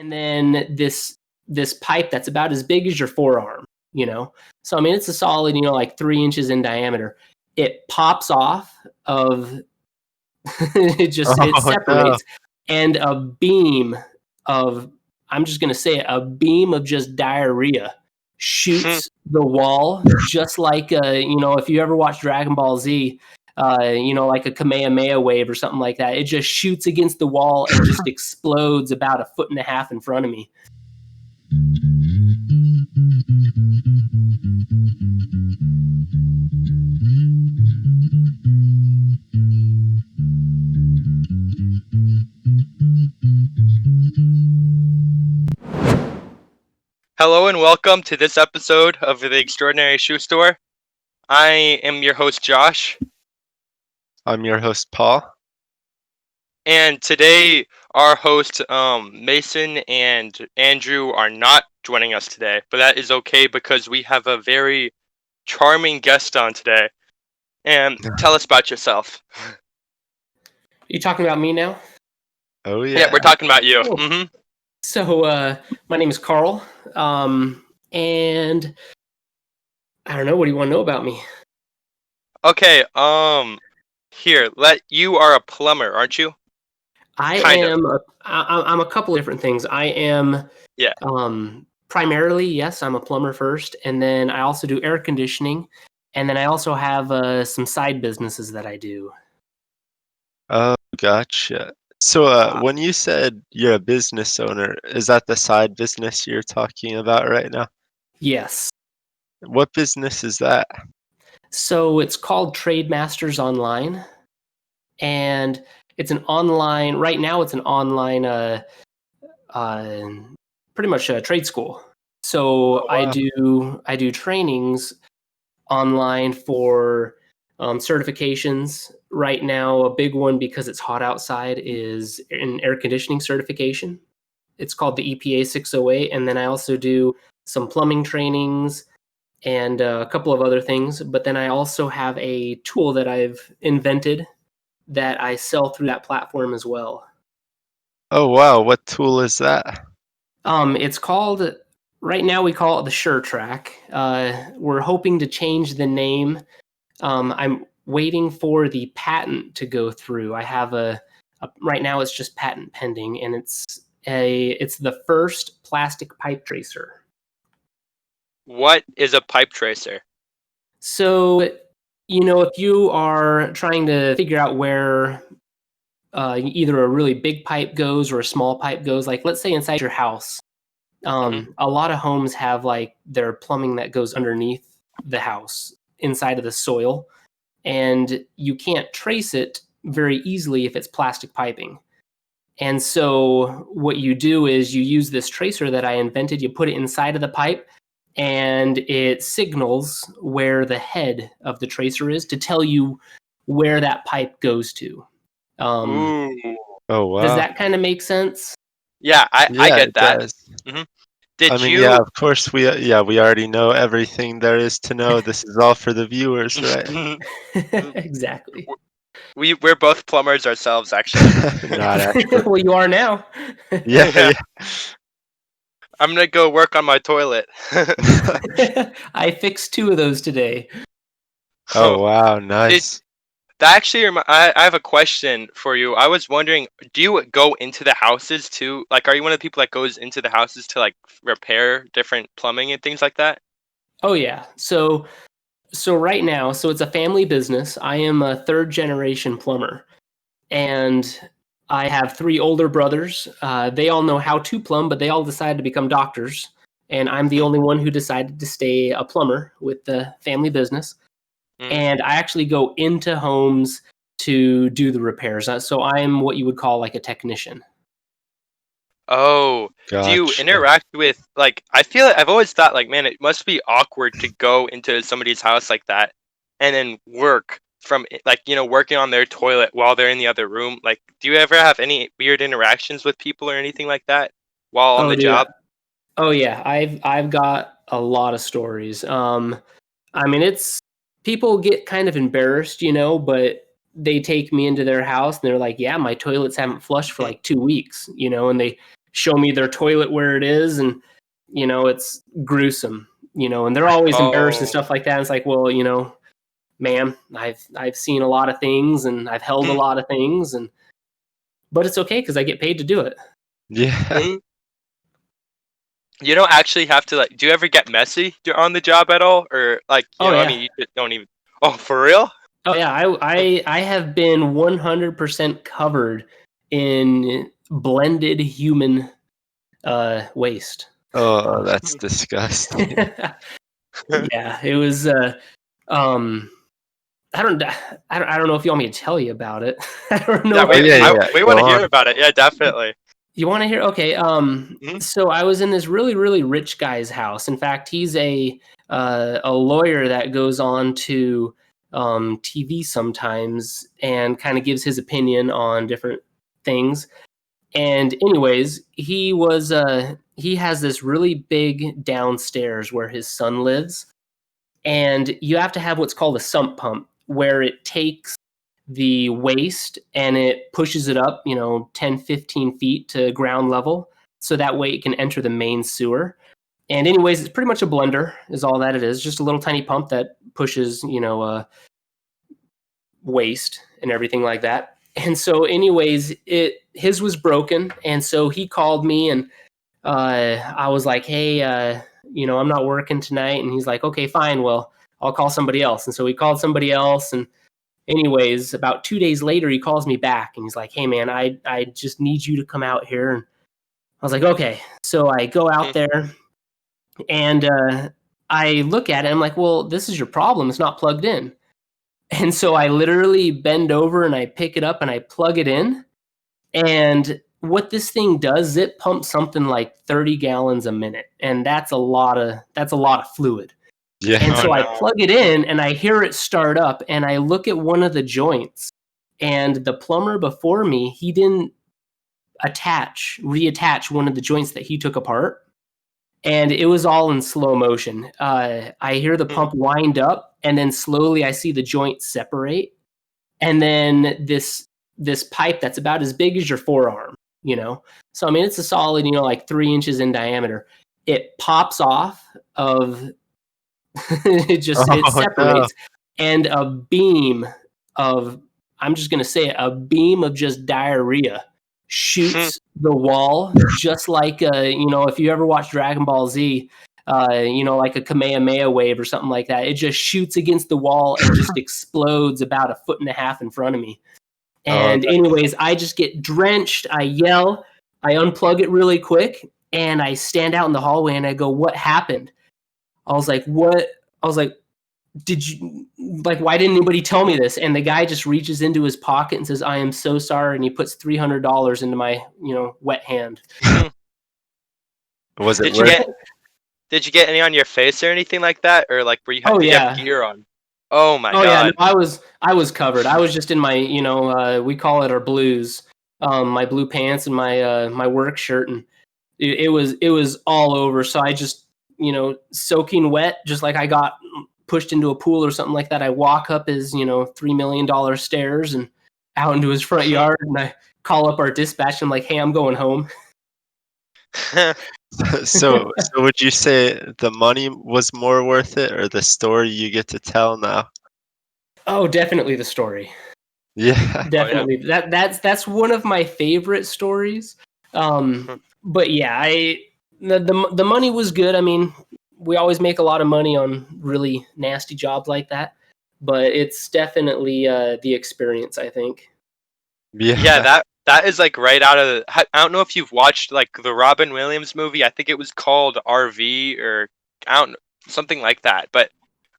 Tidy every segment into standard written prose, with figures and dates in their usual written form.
and then this pipe that's about as big as your forearm, you know. So I mean, it's a solid, like 3 inches in diameter. It pops off of it Oh, separates, no. and a beam of, I'm just gonna say it, a beam of just diarrhea shoots the wall, just like if you ever watch Dragon Ball Z, like a Kamehameha wave or something like that. It just shoots against the wall and just explodes about 1.5 feet in front of me. Hello and welcome to this episode of The Extraordinary Shoe Store. I am your host, Josh. I'm your host, Paul. And today, our hosts, Mason and Andrew, are not joining us today. But that is okay because we have a very charming guest on today. And tell us about yourself. You talking about me now? Oh, yeah. Yeah, we're talking about you. Cool. Mm-hmm. So, my name is Carl, and I don't know. What do you want to know about me? Okay, here, you are a plumber, aren't you? I'm a couple of different things. I am, primarily, yes, I'm a plumber first, and then I also do air conditioning, and then I also have some side businesses that I do. Oh, gotcha. So, when you said you're a business owner, is that the side business you're talking about right now? Yes. What business is that? So it's called Trade Masters Online, and it's an online. Right now, it's an online, pretty much a trade school. So Oh, wow. I do trainings online for certifications. Right now, a big one, because it's hot outside, is an air conditioning certification. It's called the EPA 608, and then I also do some plumbing trainings and a couple of other things. But then I also have a tool that I've invented that I sell through that platform as well. Oh, wow. What tool is that? It's called, right now we call it the SureTrack. We're hoping to change the name. I'm waiting for the patent to go through. I have right now it's just patent pending, and it's the first plastic pipe tracer. What is a pipe tracer? So, if you are trying to figure out where either a really big pipe goes or a small pipe goes, like let's say inside your house, a lot of homes have like their plumbing that goes underneath the house inside of the soil, and you can't trace it very easily if it's plastic piping. And so what you do is you use this tracer that I invented, you put it inside of the pipe, and it signals where the head of the tracer is to tell you where that pipe goes to. Ooh. Oh, wow. Does that kind of make sense? Yeah, I get it that. does. Mm-hmm. Yeah, of course, we already know everything there is to know. This is all for the viewers, right? Exactly. We're both plumbers ourselves, actually. Not actually. Well, you are now. Yeah. I'm gonna go work on my toilet. I fixed 2 of those today. Oh, wow. Nice. That actually, I have a question for you. I was wondering, do you go into the houses too? Like, are you one of the people that goes into the houses to like repair different plumbing and things like that? Oh yeah. So right now, so it's a family business. I am a 3rd generation plumber, and I have 3 older brothers. They all know how to plumb, but they all decided to become doctors, and I'm the only one who decided to stay a plumber with the family business. And I actually go into homes to do the repairs. So I'm what you would call like a technician. Oh, do you Gotcha. interact with like? I feel like I've always thought like, man, it must be awkward to go into somebody's house like that and then work from like working on their toilet while they're in the other room. Like, do you ever have any weird interactions with people or anything like that while on Oh, the dude. job? Oh yeah, I've got a lot of stories. I mean, it's people get kind of embarrassed, but they take me into their house and they're like, "Yeah, my toilets haven't flushed for like 2 weeks," and they show me their toilet where it is, and it's gruesome. And they're always embarrassed and Oh. stuff like that. And it's like, well, ma'am, I've seen a lot of things and I've held a lot of things, but it's okay because I get paid to do it. Yeah. You don't actually have to do you ever get messy on the job at all, or I mean, you just don't even. Oh, for real? Oh yeah, I have been 100% covered in blended human waste. Oh, that's disgusting. Yeah, it was. I don't know if you want me to tell you about it. I don't know. We want to hear about it. Yeah, definitely. You want to hear? Okay. So I was in this really, really rich guy's house. In fact, he's a lawyer that goes on to TV sometimes and kind of gives his opinion on different things. And anyways, he has this really big downstairs where his son lives, and you have to have what's called a sump pump, where it takes the waste and it pushes it up 10, 15 feet to ground level, so that way it can enter the main sewer. And anyways, it's pretty much a blender is all that it is, just a little tiny pump that pushes waste and everything like that. And so anyways, his was broken, and so he called me, and I was like, hey, I'm not working tonight. And he's like, okay, fine, well, I'll call somebody else. And so he called somebody else, and anyways, about 2 days later, he calls me back, and he's like, hey man, I just need you to come out here. And I was like, okay. So I go out there, and I look at it, I'm like, well, this is your problem, it's not plugged in. And so I literally bend over and I pick it up and I plug it in. And what this thing does, it pumps something like 30 gallons a minute. And that's a lot of fluid. Yeah. And so I plug it in and I hear it start up, and I look at one of the joints, and the plumber before me, he didn't reattach one of the joints that he took apart. And it was all in slow motion. I hear the pump wind up, and then slowly I see the joint separate. And then this pipe that's about as big as your forearm, So, I mean, it's a solid, like 3 inches in diameter. It pops off of, it separates. No. And a beam of, I'm just going to say it, a beam of just diarrhea shoots the wall, just like, if you ever watch Dragon Ball Z, like a Kamehameha wave or something like that. It just shoots against the wall and just explodes about 1.5 feet in front of me. And anyways, I just get drenched. I yell. I unplug it really quick, and I stand out in the hallway, and I go, what happened? I was like, what? I was like, why didn't anybody tell me this? And the guy just reaches into his pocket and says, I am so sorry. And he puts $300 into my, wet hand. Was it Did you get any on your face or anything like that? Or were you did you have gear on? Oh my God. Yeah, no, I was covered. I was just in my, we call it our blues, my blue pants and my my work shirt, and it was all over. So I just, soaking wet, just like I got pushed into a pool or something like that. I walk up his, $3 million stairs and out into his front yard, and I call up our dispatch. And I'm like, hey, I'm going home. So would you say the money was more worth it, or the story you get to tell now? Oh, definitely the story. Yeah, definitely. Oh, yeah. That's one of my favorite stories. But yeah, the money was good. I mean, we always make a lot of money on really nasty jobs like that, but it's definitely the experience, I think. Yeah, that is right out of I don't know if you've watched the Robin Williams movie. I think it was called RV, or I don't know, something like that. But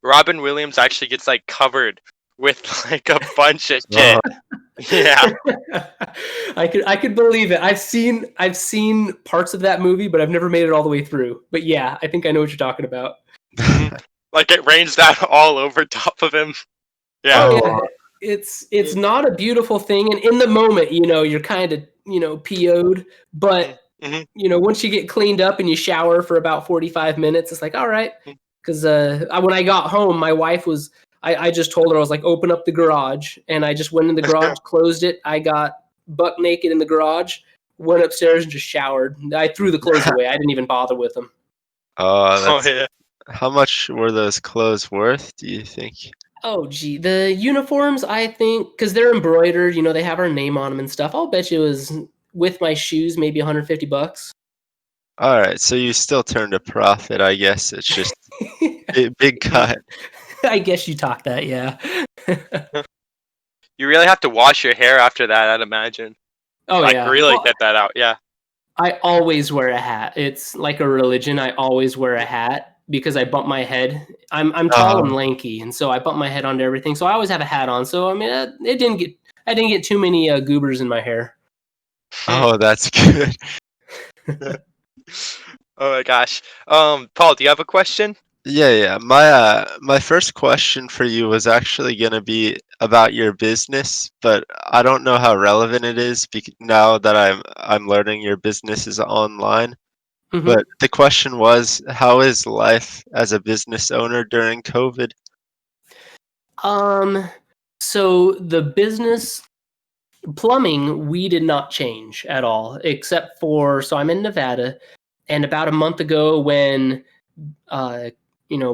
Robin Williams actually gets covered with a bunch of shit. Yeah. I could believe it. I've seen parts of that movie, but I've never made it all the way through. But yeah, I think I know what you're talking about. It rains down all over top of him. Yeah. Oh, yeah. It's not a beautiful thing, and in the moment, you're kind of, PO'd, but once you get cleaned up and you shower for about 45 minutes, it's like, all right. Because when I got home, my wife was, I just told her, I was like, open up the garage, and I just went in the garage, closed it. I got buck naked in the garage, Went upstairs and just showered. I threw the clothes away. I didn't even bother with them. Oh, Oh that's yeah. how much were those clothes worth, do you think? Oh, gee, the uniforms, I think, because they're embroidered, they have our name on them and stuff. I'll bet you it was with my shoes, maybe $150. All right, so you still turned a profit, I guess. It's just big cut. I guess you talk that, yeah. You really have to wash your hair after that, I'd imagine. Oh, Like yeah. really Well, get that out. Yeah. I always wear a hat. It's like a religion. I always wear a hat because I bump my head. I'm tall and Oh, lanky, and so I bump my head onto everything. So I always have a hat on. So I mean, I didn't get too many goobers in my hair. oh, that's good. Oh my gosh. Paul, do you have a question? Yeah. My first question for you was actually gonna be about your business, but I don't know how relevant it is now that I'm learning your business is online. Hmm. But the question was, how is life as a business owner during COVID? Um, so the business plumbing, we did not change at all, except for so I'm in Nevada, and about a month ago when uh,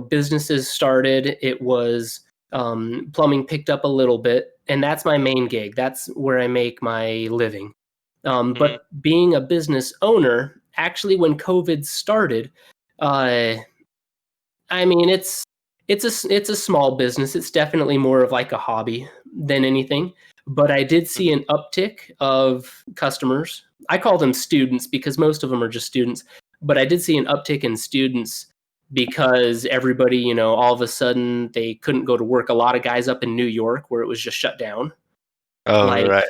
businesses started, it was plumbing picked up a little bit, and that's my main gig. That's where I make my living. Hmm. But being a business owner, actually, when COVID started, uh, I mean, it's a small business. It's definitely more of like a hobby than anything. But I did see an uptick of customers. I call them students because most of them are just students. But I did see an uptick in students because everybody, all of a sudden they couldn't go to work. A lot of guys up in New York where it was just shut down. Oh, Like, right.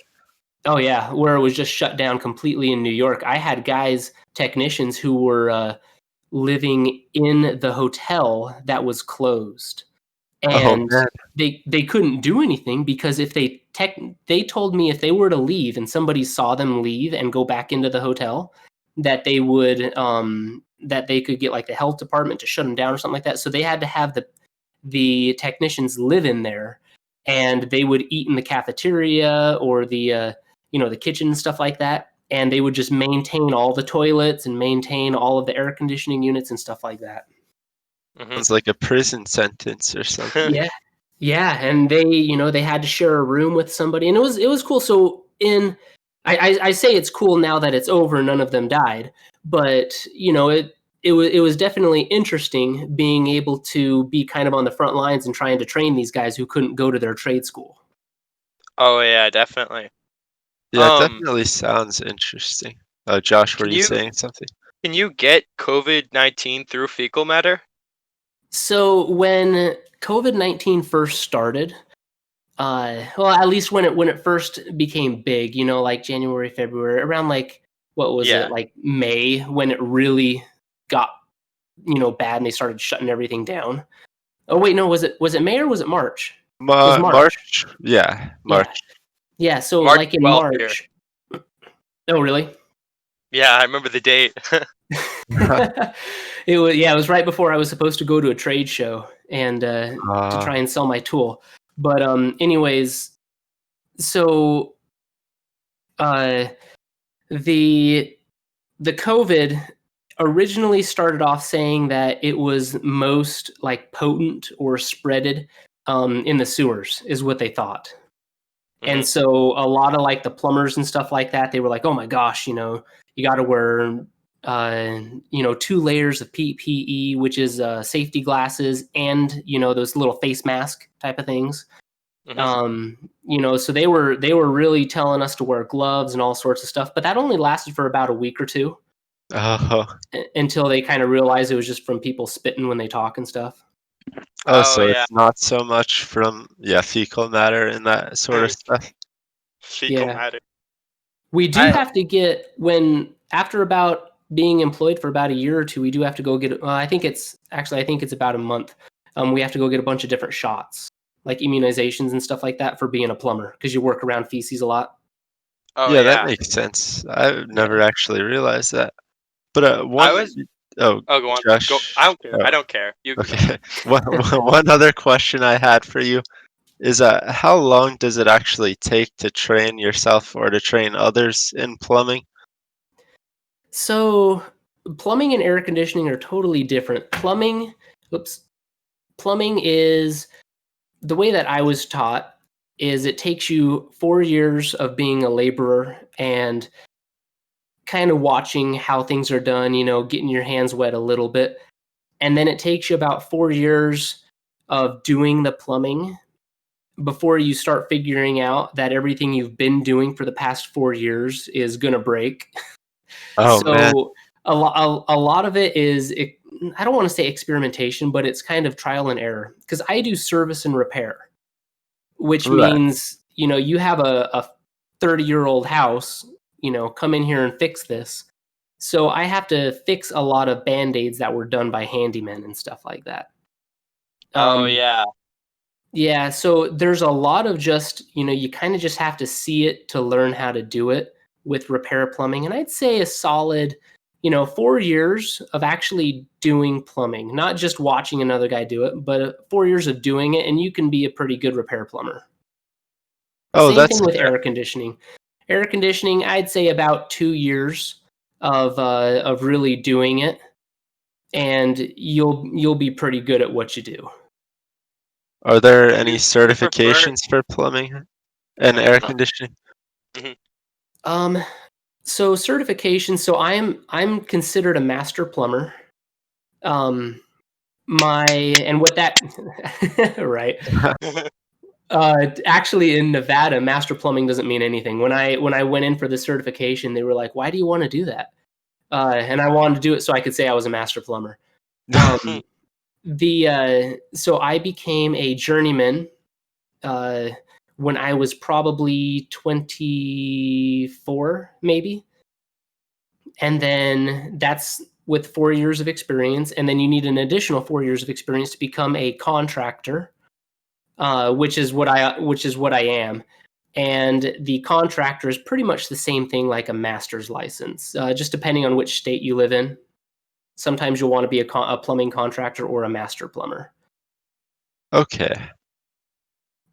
oh yeah, where it was just shut down completely in New York. I had guys, technicians who were living in the hotel that was closed, Oh, and man. they couldn't do anything because if they told me if they were to leave and somebody saw them leave and go back into the hotel, that they would that they could get like the health department to shut them down or something like that. So they had to have the technicians live in there, and they would eat in the cafeteria or the kitchen and stuff like that, and they would just maintain all the toilets and maintain all of the air conditioning units and stuff like that. Hmm. Sounds like a prison sentence or something. Yeah. Yeah, and they had to share a room with somebody, and it was cool. So I say it's cool now that it's over. None of them died, but it was definitely interesting being able to be kind of on the front lines and trying to train these guys who couldn't go to their trade school. Oh yeah, definitely. Yeah, it Um, definitely sounds interesting. Josh, were can you you saying something? can you get COVID-19 through fecal matter? So when COVID-19 first started, well, at least when it first became big, like January, February, around like what was it, Yeah. like May, when it really got bad and they started shutting everything down. Oh wait, no, was it May or was it March? It was March. March? Yeah, Yeah, March. yeah. So March like in 12th here. March. Oh really? Yeah, I remember the date. It was right before I was supposed to go to a trade show and to Uh, try and sell my tool. But anyways, so uh, the the COVID originally started off saying that it was most like potent or spreaded in the sewers, is what they thought. And Hmm. so a lot of like the plumbers and stuff like that, they were like, "Oh my gosh, you got to wear, two layers of PPE, which is safety glasses, and those little face mask type of things." Hmm. So they were really telling us to wear gloves and all sorts of stuff, but that only lasted for about a week or two oh, until they kind of realized it was just from people spitting when they talk and stuff. oh, Oh so yeah, it's not so much from, yeah, fecal matter and that sort of stuff. fecal Yeah. matter. We do I have to get when after about being employed for about a year or two, we do have to go get. I think it's about a month. We have to go get a bunch of different shots, like immunizations and stuff like that, for being a plumber because you work around feces a lot. oh Yeah, that yeah. makes sense. I've never Yeah. actually realized that. But I one, was oh, oh go on. Go I Josh. don't care. Oh, I don't care. You can go. okay. One other question I had for you is how long does it actually take to train yourself or to train others in plumbing? So plumbing and air conditioning are totally different. Plumbing is the way that I was taught is it takes you 4 years of being a laborer and kind of watching how things are done, getting your hands wet a little bit. And then it takes you about 4 years of doing the plumbing before you start figuring out that everything you've been doing for the past 4 years is going to break. Oh man. So a lot of it is, I don't want to say experimentation, but it's kind of trial and error. Because I do service and repair, which Right. means, you have a 30-year-old house, come in here and fix this. So I have to fix a lot of Band-Aids that were done by handymen and stuff like that. Oh yeah. Yeah, so there's a lot of just, you kind of just have to see it to learn how to do it with repair plumbing. And I'd say a solid, 4 years of actually doing plumbing, not just watching another guy do it, but 4 years of doing it, and you can be a pretty good repair plumber. Oh, Same that's thing with air conditioning. Air conditioning, I'd say about 2 years of really doing it, and you'll be pretty good at what you do. Are there Do any you prefer? certifications for plumbing and Oh, air no. conditioning? Mhm. Um, so certification. So I'm considered a master plumber. Um, and what that right. Actually, in Nevada, master plumbing doesn't mean anything. When I went in for the certification, they were like, "Why do you want to do that?" And I wanted to do it so I could say I was a master plumber. Um, so I became a journeyman uh, when I was probably 24, maybe. And then that's with 4 years of experience, and then you need an additional 4 years of experience to become a contractor, which is what I am. And the contractor is pretty much the same thing like a master's license, just depending on which state you live in. Sometimes you'll want to be a plumbing contractor or a master plumber. Okay.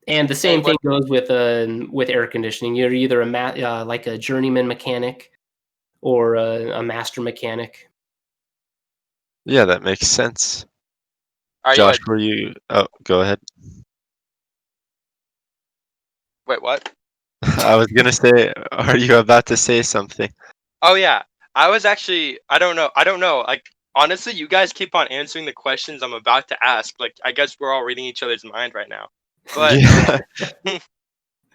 And the And same thing what? goes with air conditioning. You're either like a journeyman mechanic or a master mechanic. Yeah, that makes sense. Are you Josh, a? were you? Oh, go ahead. Wait, what? I was gonna say, are you about to say something? Oh yeah. I was actually. I don't know. I don't know. Like honestly, you guys keep on answering the questions I'm about to ask. Like I guess we're all reading each other's mind right now. But Yeah.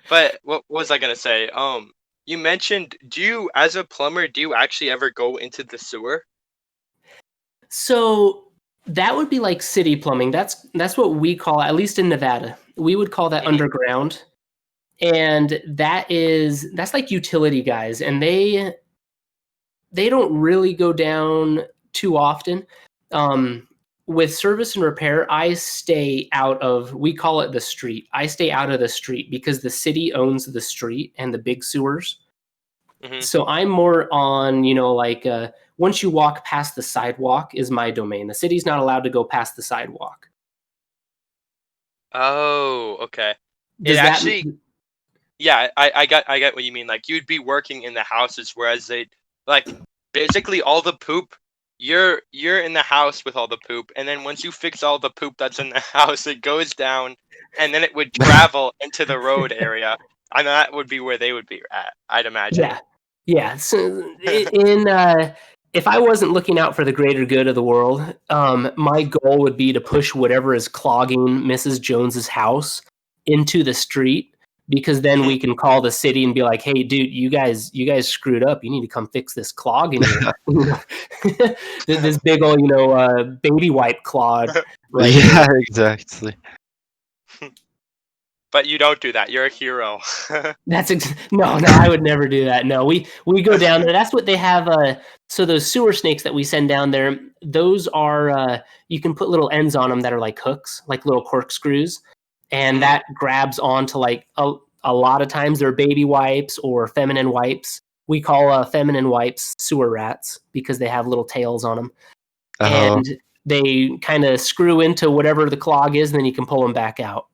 but what was I gonna say? You mentioned. Do you, as a plumber, do you actually ever go into the sewer? So that would be like city plumbing. That's what we call, at least in Nevada. We would call that Hmm. underground. And that's like utility guys, and they don't really go down too often. Um, with service and repair, I stay out of, we call it the street. I stay out of the street because the city owns the street and the big sewers. Hmm. So I'm more on, like once you walk past the sidewalk is my domain. The city's not allowed to go past the sidewalk. Oh, okay. It Does that actually, yeah, I get what you mean. Like you'd be working in the houses, whereas they like basically all the poop. You're in the house with all the poop, and then once you fix all the poop that's in the house, it goes down, and then it would travel into the road area, and that would be where they would be at, I'd imagine. Yeah, yeah. So if I wasn't looking out for the greater good of the world, my goal would be to push whatever is clogging Mrs. Jones's house into the street, because then we can call the city and be like, "Hey, dude, you guys screwed up. You need to come fix this clog in here. This big old, baby wipe clog right Yeah, here." exactly. But you don't do that. You're a hero. No, I would never do that. No, we go down there. That's what they have. So those sewer snakes that we send down there, those are you can put little ends on them that are like hooks, like little corkscrews, and Mhm. that grabs onto like a lot of times they're baby wipes or feminine wipes. We call feminine wipes sewer rats because they have little tails on them, Oh, and they kind of screw into whatever the clog is, and then you can pull them back out.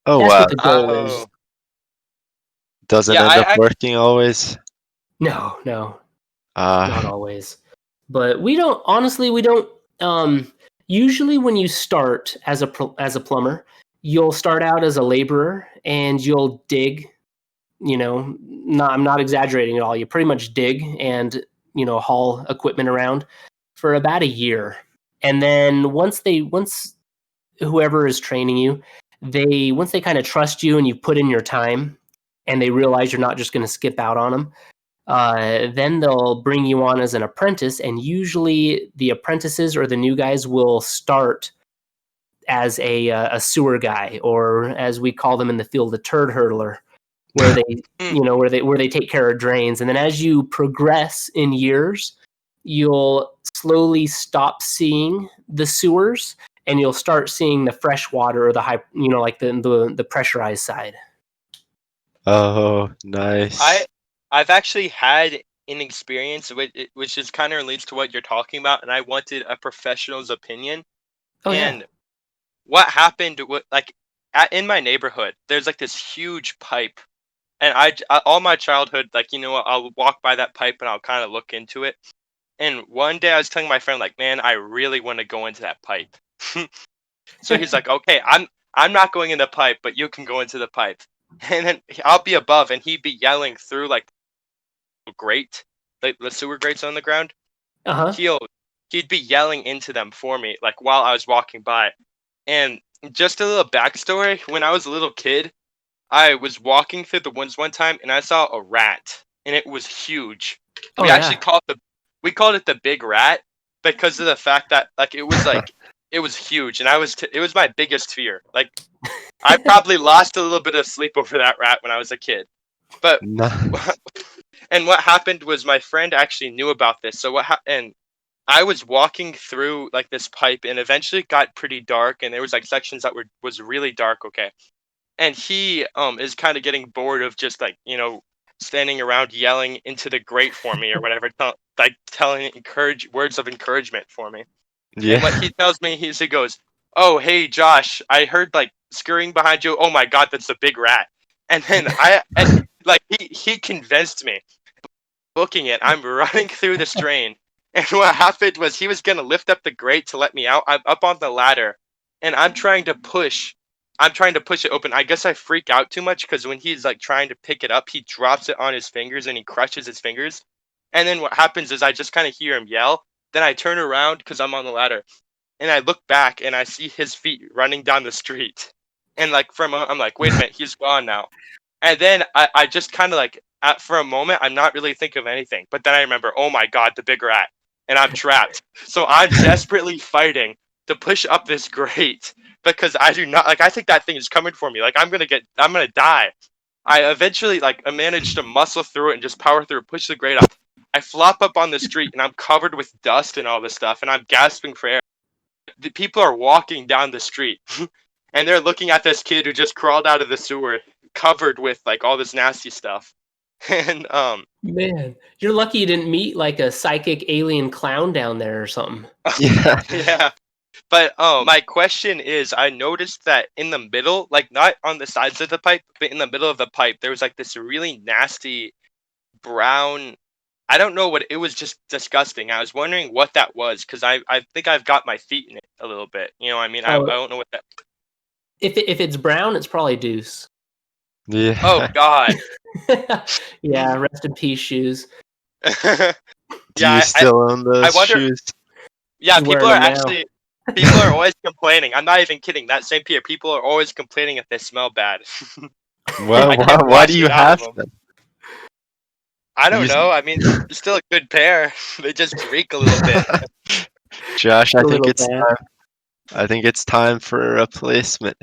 oh That's wow. what the goal is. Oh, Doesn't yeah. end up working always. No, no. Not always. But we don't, honestly, we don't, usually when you start as a plumber, you'll start out as a laborer and you'll dig, I'm not exaggerating at all. You pretty much dig and, haul equipment around for about a year. And then once whoever is training you, once they kind of trust you and you put in your time and they realize you're not just going to skip out on them, then they'll bring you on as an apprentice, and usually the apprentices or the new guys will start as a sewer guy, or as we call them in the field, a turd hurdler, where they where they take care of drains. And then as you progress in years, you'll slowly stop seeing the sewers, and you'll start seeing the fresh water or the high, like the pressurized side. Oh, nice. I've actually had an experience which is kind of relates to what you're talking about, and I wanted a professional's opinion. Oh, and yeah. what happened, in my neighborhood, there's like this huge pipe, and all my childhood, like, I'll walk by that pipe and I'll kind of look into it. And one day I was telling my friend, like, man, I really want to go into that pipe. So he's like, okay, I'm not going in the pipe, but you can go into the pipe. And then I'll be above, and he'd be yelling through like grate, like the sewer grates on the ground. Uh-huh. He'd be yelling into them for me, like while I was walking by. And just a little backstory: when I was a little kid, I was walking through the woods one time, and I saw a rat, and it was huge. Oh, We actually yeah. we called it the big rat because of the fact that it was huge, and it was my biggest fear. Like, I probably lost a little bit of sleep over that rat when I was a kid. But Nice. and what happened was my friend actually knew about this. So and I was walking through like this pipe, and eventually it got pretty dark, and there was like sections that was really dark. Okay, and he is kind of getting bored of just like, standing around yelling into the grate for me or whatever, telling words of encouragement for me. And what Yeah. he tells me, he goes, "Oh, hey Josh, I heard like scurrying behind you. Oh my God, that's a big rat." And then like he convinced me. Booking it, I'm running through this drain, and what happened was he was gonna lift up the grate to let me out. I'm up on the ladder, and I'm trying to push. I'm trying to push it open. I guess I freak out too much because when he's like trying to pick it up, he drops it on his fingers and he crushes his fingers. And then what happens is I just kind of hear him yell. Then I turn around because I'm on the ladder, and I look back and I see his feet running down the street. And like I'm like, wait a minute, he's gone now. And then I just kind of like, for a moment, I'm not really thinking of anything. But then I remember, oh my God, the big rat, and I'm trapped. So I'm desperately fighting to push up this grate because I do not, like, I think that thing is coming for me. Like, I'm gonna die. I eventually, like, I managed to muscle through it and just power through, push the grate up. I flop up on the street and I'm covered with dust and all this stuff, and I'm gasping for air. The people are walking down the street and they're looking at this kid who just crawled out of the sewer covered with like all this nasty stuff. And Man, you're lucky you didn't meet like a psychic alien clown down there or something. Yeah. yeah. But my question is, I noticed that in the middle, like not on the sides of the pipe, but in the middle of the pipe, there was like this really nasty brown. I don't know what it was, just disgusting. I was wondering what that was because I think I've got my feet in it a little bit. You know what I mean? I Oh, don't know what that. if it's brown, it's probably Deuce. Oh Yeah. God. Yeah, rest in peace, shoes. Do you Yeah, still own I those wonder. shoes? Yeah, He's wearing them now. people are always complaining. I'm not even kidding. That same Peter, people are always complaining if they smell bad. Why, I why, kept why do washing you it out of have them. them? I don't You, know. I mean, it's still a good pair. They just reek a little bit. Josh, A little bad. I think it's time for a replacement.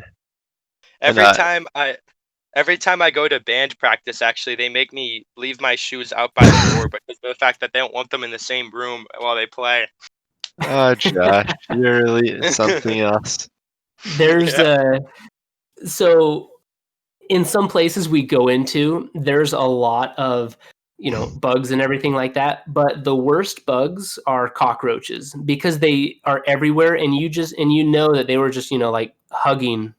And Every time I every time I go to band practice, actually, they make me leave my shoes out by the door because of the fact that they don't want them in the same room while they play. oh, Josh, you're really something else. There's Yeah. so in some places we go into, there's a lot of bugs and everything like that, but the worst bugs are cockroaches because they are everywhere, and you know that they were just like hugging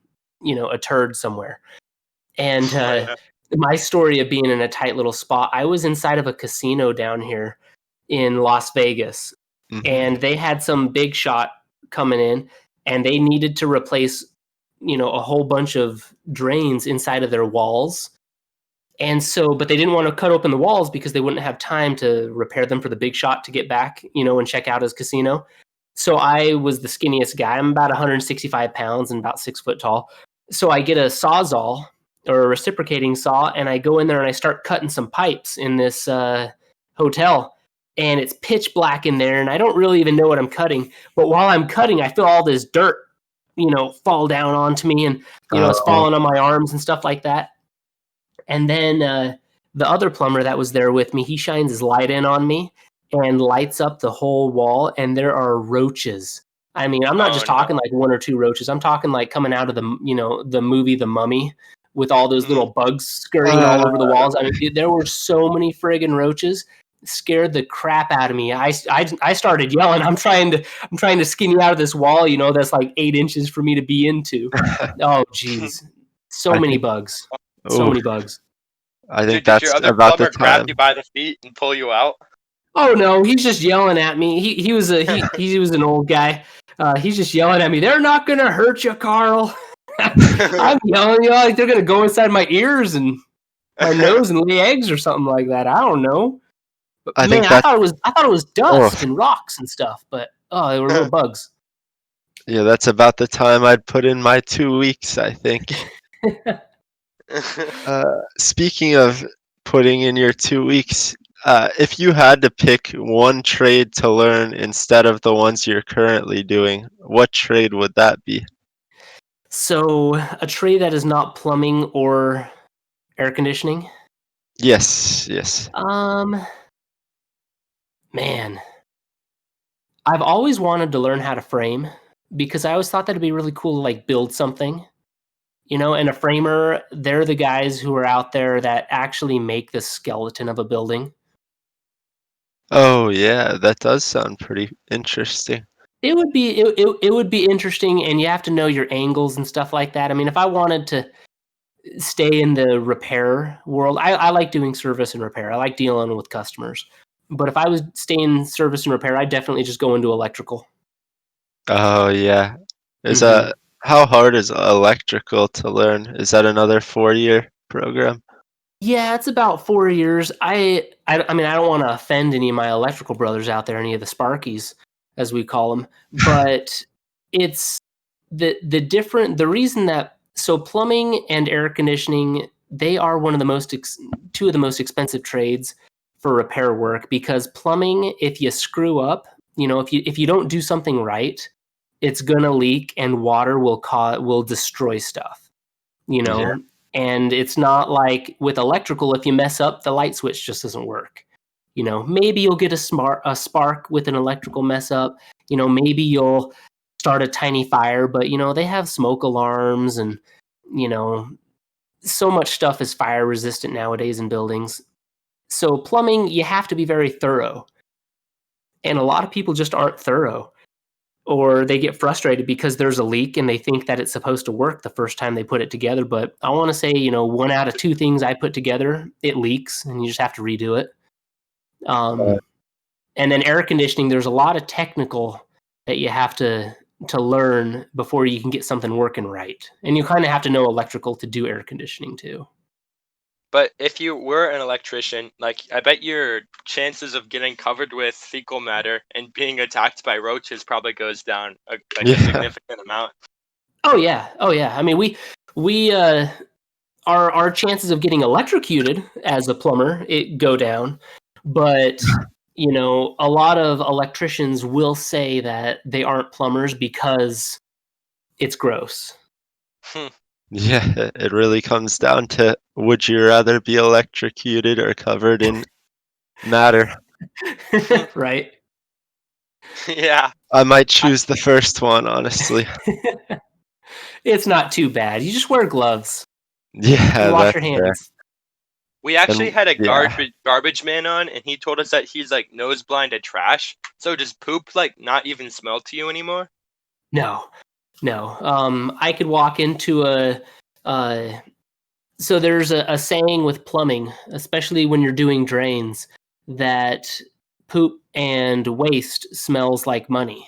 a turd somewhere. And Oh yeah. my story of being in a tight little spot, I was inside of a casino down here, in Las Vegas, and they had some big shot coming in, and they needed to replace, a whole bunch of drains inside of their walls. And so, but they didn't want to cut open the walls because they wouldn't have time to repair them for the big shot to get back, and check out his casino. So I was the skinniest guy. I'm about 165 pounds and about 6 foot tall. So I get a Sawzall or a reciprocating saw, and I go in there and I start cutting some pipes in this hotel. And it's pitch black in there, and I don't really even know what I'm cutting. But while I'm cutting, I feel all this dirt, fall down onto me, and it's falling on my arms and stuff like that. And then the other plumber that was there with me, he shines his light in on me and lights up the whole wall, and there are roaches. I mean, I'm not just talking like one or two roaches. I'm talking like coming out of the movie The Mummy with all those little bugs scurrying all over the walls. I mean, there were so many friggin' roaches. Scared the crap out of me. I started yelling. I'm trying to skinny out of this wall. That's like 8 inches for me to be into. Oh, jeez, so many bugs. So many bugs. I think Did your other plumber grab you by the feet and pull you out? Oh no, he's just yelling at me. He was an old guy. He's just yelling at me. They're not gonna hurt you, Carl. I'm yelling, like they're gonna go inside my ears and my nose and lay eggs or something like that. I don't know. But I thought it was dust and rocks and stuff. But they were little bugs. Yeah, that's about the time I'd put in my 2 weeks, I think. Speaking of putting in your 2 weeks, if you had to pick one trade to learn instead of the ones you're currently doing, what trade would that be? So, a trade that is not plumbing or air conditioning? Yes. Man. I've always wanted to learn how to frame because I always thought that'd be really cool to like build something. And a framer, they're the guys who are out there that actually make the skeleton of a building. Oh yeah, that does sound pretty interesting. It would be interesting, and you have to know your angles and stuff like that. I mean, if I wanted to stay in the repair world, I like doing service and repair. I like dealing with customers. But if I was staying in service and repair, I'd definitely just go into electrical. Oh yeah. How hard is electrical to learn? Is that another 4-year program? Yeah, it's about 4 years. I mean, I don't want to offend any of my electrical brothers out there, any of the Sparkies, as we call them, but it's the reason that plumbing and air conditioning, they are one of the two of the most expensive trades for repair work, because plumbing, if you screw up, if you don't do something right, it's gonna leak and water will destroy stuff. Yeah. And it's not like with electrical, if you mess up, the light switch just doesn't work. Maybe you'll get a spark with an electrical mess up. Maybe you'll start a tiny fire, but they have smoke alarms, and so much stuff is fire resistant nowadays in buildings. So plumbing, you have to be very thorough. And a lot of people just aren't thorough. Or they get frustrated because there's a leak and they think that it's supposed to work the first time they put it together. But I want to say, 1 out of 2 things I put together, it leaks, and you just have to redo it. And then air conditioning, there's a lot of technical that you have to learn before you can get something working right. And you kind of have to know electrical to do air conditioning too. But if you were an electrician, like, I bet your chances of getting covered with fecal matter and being attacked by roaches probably goes down a significant amount. Oh yeah. I mean, we our chances of getting electrocuted as a plumber go down, but a lot of electricians will say that they aren't plumbers because it's gross. Yeah, it really comes down to, would you rather be electrocuted or covered in matter? Right? Yeah. I might choose the first one, honestly. It's not too bad. You just wear gloves. Yeah, You wash that's your hands. We actually had a garbage man on, and he told us that he's like nose blind to trash. So does poop like not even smell to you anymore? No. I could walk into so there's a saying with plumbing, especially when you're doing drains, that poop and waste smells like money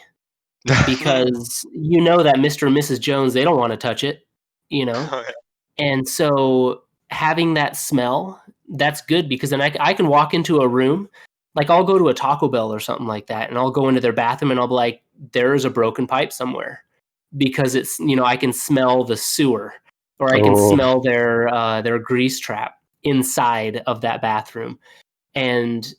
because you know that Mr. and Mrs. Jones, they don't want to touch it, you know? Oh, yeah. And so having that smell, that's good because then I can walk into a room, like I'll go to a Taco Bell or something like that, and I'll go into their bathroom and I'll be like, there is a broken pipe somewhere because it's, you know, I can smell the sewer or I can Oh, smell their grease trap inside of that bathroom. And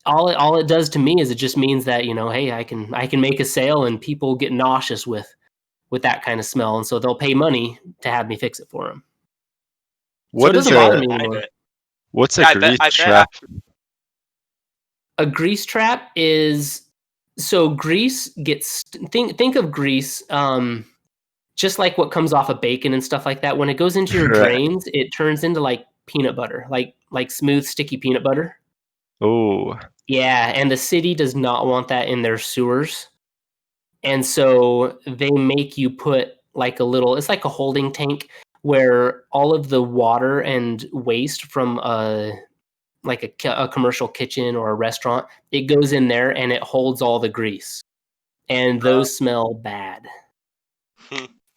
all it does to me is it just means that, you know, hey, I can make a sale and people get nauseous with that kind of smell, and so they'll pay money to have me fix it for them. So it what is doesn't bother me anymore. what's a Yeah, grease I bet trap? A grease trap is so grease gets think of grease just like what comes off of bacon and stuff like that. When it goes into your Right. drains, it turns into like peanut butter, like smooth, sticky peanut butter. Oh, Yeah, and the city does not want that in their sewers. And so they make you put like a little, it's like a holding tank where all of the water and waste from a commercial kitchen or a restaurant, it goes in there and it holds all the grease. And those smell bad.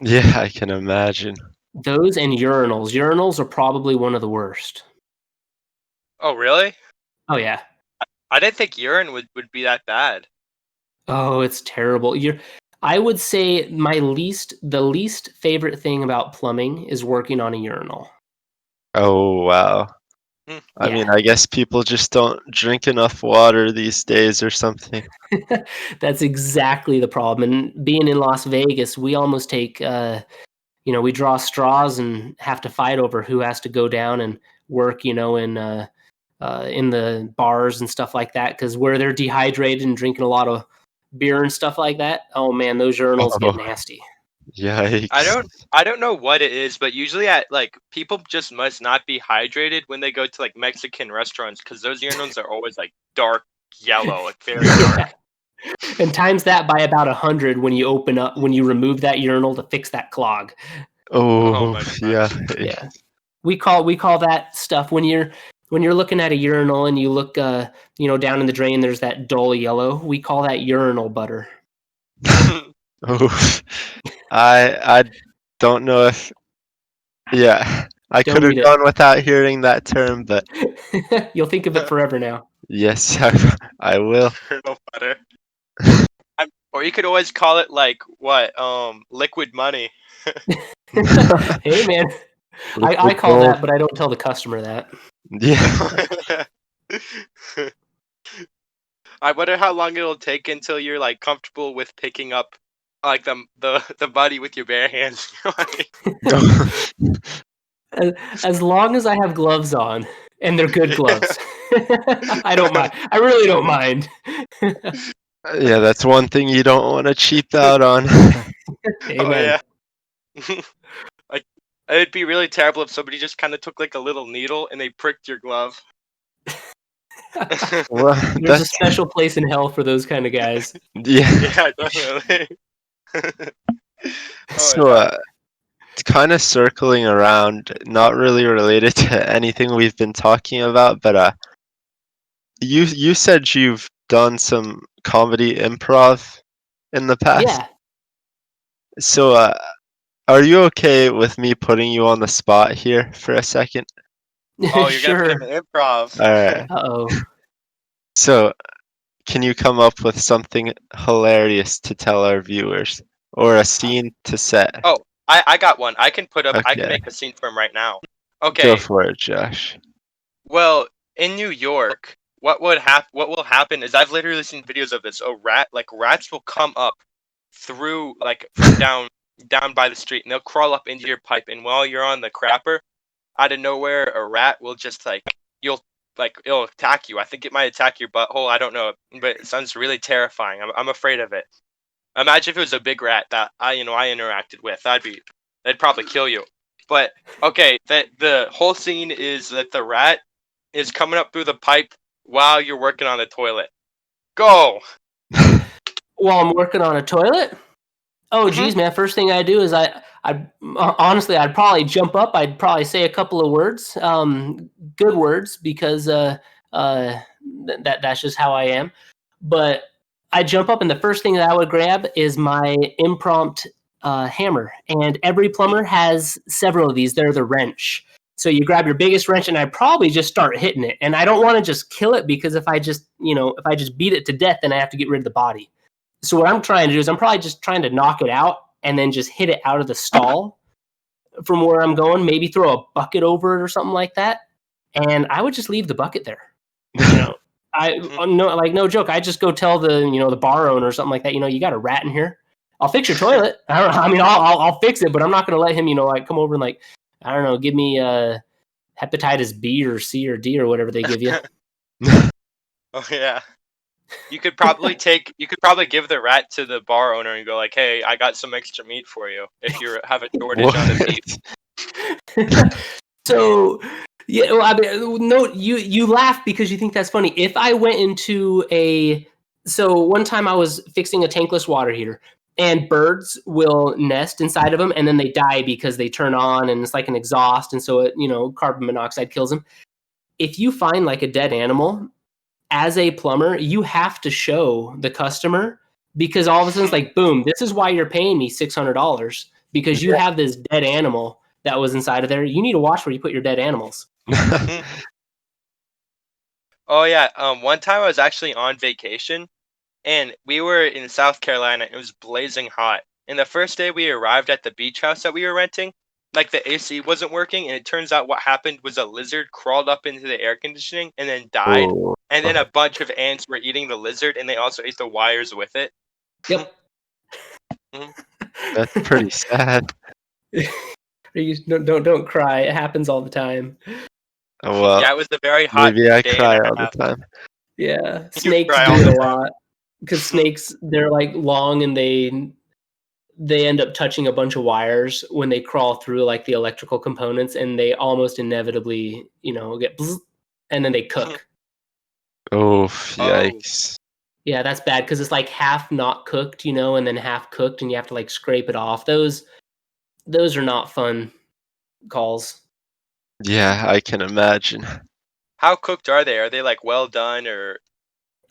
yeah, I can imagine. Those and urinals. Urinals are probably one of the worst. Oh, really? Oh yeah. I didn't think urine would be that bad. Oh, it's terrible. I would say the least favorite thing about plumbing is working on a urinal. Oh, wow. Hmm. I mean, Yeah. I guess people just don't drink enough water these days or something. That's exactly the problem. And being in Las Vegas, we almost take we draw straws and have to fight over who has to go down and work, in the bars and stuff like that, because where they're dehydrated and drinking a lot of beer and stuff like that. Oh man, those urinals get Oh, nasty. I yikes. don't I don't know what it is, but usually at like people just must not be hydrated when they go to like Mexican restaurants because those urinals are always like dark yellow, like very dark. And times that by about 100 when you remove that urinal to fix that clog. Oh Oh, my yeah. gosh. Yeah, we call that stuff when you're looking at a urinal and you look down in the drain. There's that dull yellow. We call that urinal butter. Oh, I don't know if, yeah, I could Don't have eat it. gone without hearing that term, but You'll think of it forever now. yes, I will. No butter. Or you could always call it like what? Liquid money. Hey man, I Liquid call gold. that, but I don't tell the customer that. Yeah. I wonder how long it'll take until you're like comfortable with picking up like the body with your bare hands. As long as I have gloves on and they're good gloves, I don't mind. I really don't mind. Yeah, that's one thing you don't want to cheap out on. Oh Amen. yeah. Like it'd be really terrible if somebody just kind of took like a little needle and they pricked your glove. Well, There's a that's special place in hell for those kind of guys. yeah. Yeah, definitely. Oh my So, god. kind of circling around, not really related to anything we've been talking about, but you said you've done some comedy improv in the past. Yeah. So, are you okay with me putting you on the spot here for a second? Oh, you're gonna put him Sure. in improv. All right. Uh-oh. So, can you come up with something hilarious to tell our viewers or a scene to set? Oh, I got one. I can Okay, make a scene for him right now. go Okay. for it, Josh. Well, in New York, what will happen is I've literally seen videos of this. Rats will come up through like from down by the street and they'll crawl up into your pipe and while you're on the crapper, out of nowhere a rat will just it'll attack you. I think it might attack your butthole. I don't know, but it sounds really terrifying. I'm afraid of it. Imagine if it was a big rat that I interacted with. That'd probably kill you. But okay, the whole scene is that the rat is coming up through the pipe while you're working on the toilet. Go. While I'm working on a toilet? Oh, Hmm. geez, man. First thing I do is honestly, I'd probably jump up. I'd probably say a couple of words, good words, because That's just how I am. But I jump up, and the first thing that I would grab is my impromptu hammer. And every plumber has several of these. They're the wrench. So you grab your biggest wrench, and I probably just start hitting it. And I don't want to just kill it, because if I just beat it to death, then I have to get rid of the body. So what I'm trying to do is I'm probably just trying to knock it out and then just hit it out of the stall from where I'm going. Maybe throw a bucket over it or something like that. And I would just leave the bucket there. No joke. I just go tell the bar owner or something like that. You got a rat in here. I'll fix your toilet. I don't know. I mean, I'll fix it, but I'm not going to let him, come over and I don't know, give me hepatitis B or C or D or whatever they give you. Oh yeah. You could probably give the rat to the bar owner and go like, "Hey, I got some extra meat for you if you have a shortage on the beef." So, yeah, well, I mean, no, you laugh because you think that's funny. If I went into one time I was fixing a tankless water heater, and birds will nest inside of them, and then they die because they turn on, and it's like an exhaust, and so it, carbon monoxide kills them. If you find like a dead animal, as a plumber, you have to show the customer, because all of a sudden it's like, boom, this is why you're paying me $600, because you have this dead animal that was inside of there. You need to watch where you put your dead animals. Oh yeah. One time I was actually on vacation, and we were in South Carolina. It was blazing hot. And the first day we arrived at the beach house that we were renting, like the AC wasn't working, and it turns out what happened was a lizard crawled up into the air conditioning and then died. Oh, And then a bunch of ants were eating the lizard, and they also ate the wires with it. Yep. that's pretty sad. Don't cry. It happens all the time. Oh, well, Yeah, it was a very hot maybe I day cry and a all the half. time. Yeah, You snakes cry do all it the a time. lot, because snakes, they're like long, and they end up touching a bunch of wires when they crawl through like the electrical components, and they almost inevitably get bzz, and then they cook. Oh, Oh. yikes. Yeah, that's bad, because it's like half not cooked, and then half cooked, and you have to like scrape it off. Those are not fun calls. Yeah, I can imagine. How cooked are they? Are they like well done or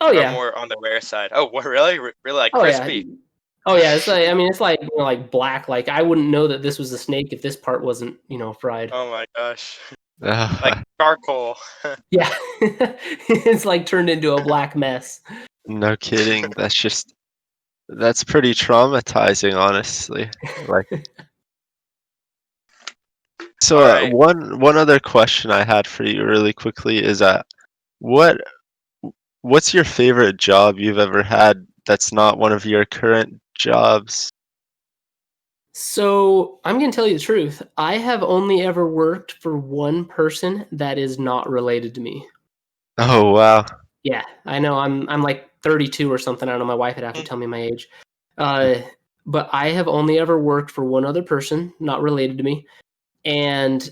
Oh yeah. more on the rare side? Oh, what, really? Really like Oh yeah. crispy? Oh yeah. It's like, I mean, it's like like black. Like, I wouldn't know that this was a snake if this part wasn't fried. Oh my gosh. Uh, Like charcoal. Yeah. It's like turned into a black mess. no kidding. That's pretty traumatizing, honestly. Like, so All right. one other question I had for you really quickly is what what's your favorite job you've ever had that's not one of your current jobs? So I'm gonna tell you the truth. I have only ever worked for one person that is not related to me. Oh, wow. Yeah, I know. I'm like 32 or something. I don't know. My wife would have to tell me my age. But I have only ever worked for one other person, not related to me. And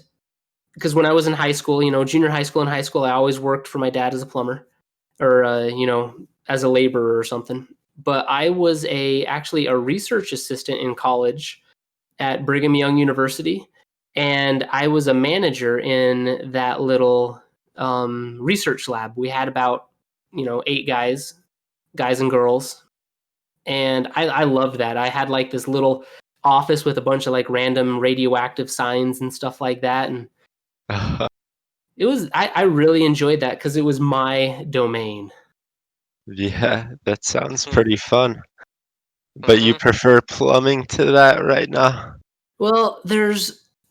because when I was in high school, junior high school and high school, I always worked for my dad as a plumber, or as a laborer or something. But I was actually a research assistant in college at Brigham Young University, and I was a manager in that little research lab. We had about 8 guys and girls, and I loved that. I had like this little office with a bunch of like random radioactive signs and stuff like that, and it was I really enjoyed that because it was my domain. Yeah, that sounds Mhm. pretty fun. But you prefer plumbing to that right now? Well,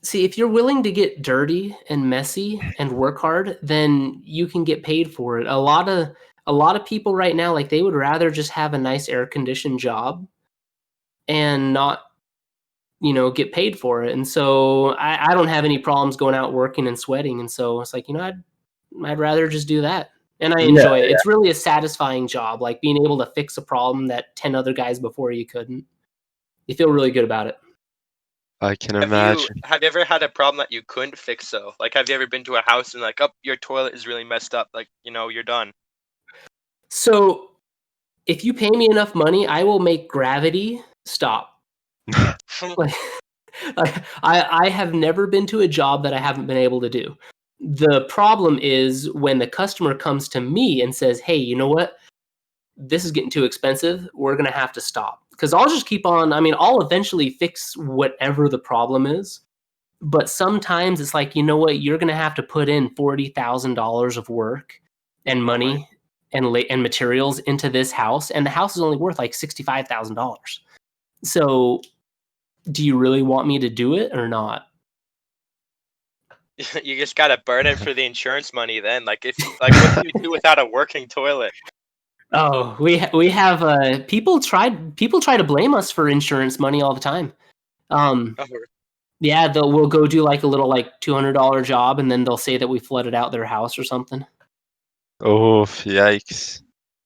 see, if you're willing to get dirty and messy and work hard, then you can get paid for it. A lot of people right now, like, they would rather just have a nice air conditioned job and not get paid for it. And so I don't have any problems going out working and sweating. And so it's like, I'd rather just do that. And I Yeah, enjoy it. It's really a satisfying job, like being able to fix a problem that 10 other guys before you couldn't. You feel really good about it. I can Have you imagine. ever had a problem that you couldn't fix though? Like, have you ever been to a house and like, oh, your toilet is really messed up, like, you're done. So if you pay me enough money, I will make gravity stop. Like, I have never been to a job that I haven't been able to do. The problem is when the customer comes to me and says, "Hey, you know what? This is getting too expensive. We're going to have to stop." Because I'll just keep on. I mean, I'll eventually fix whatever the problem is. But sometimes it's like, you know what? You're going to have to put in $40,000 of work and Oh my. money and materials into this house, and the house is only worth like $65,000. So, do you really want me to do it or not? You just gotta burn it for the insurance money then. Like like what do you do without a working toilet? Oh, we have people try to blame us for insurance money all the time. Um, Oh, yeah, we'll go do like a little like $200 job, and then they'll say that we flooded out their house or something. Oh, yikes.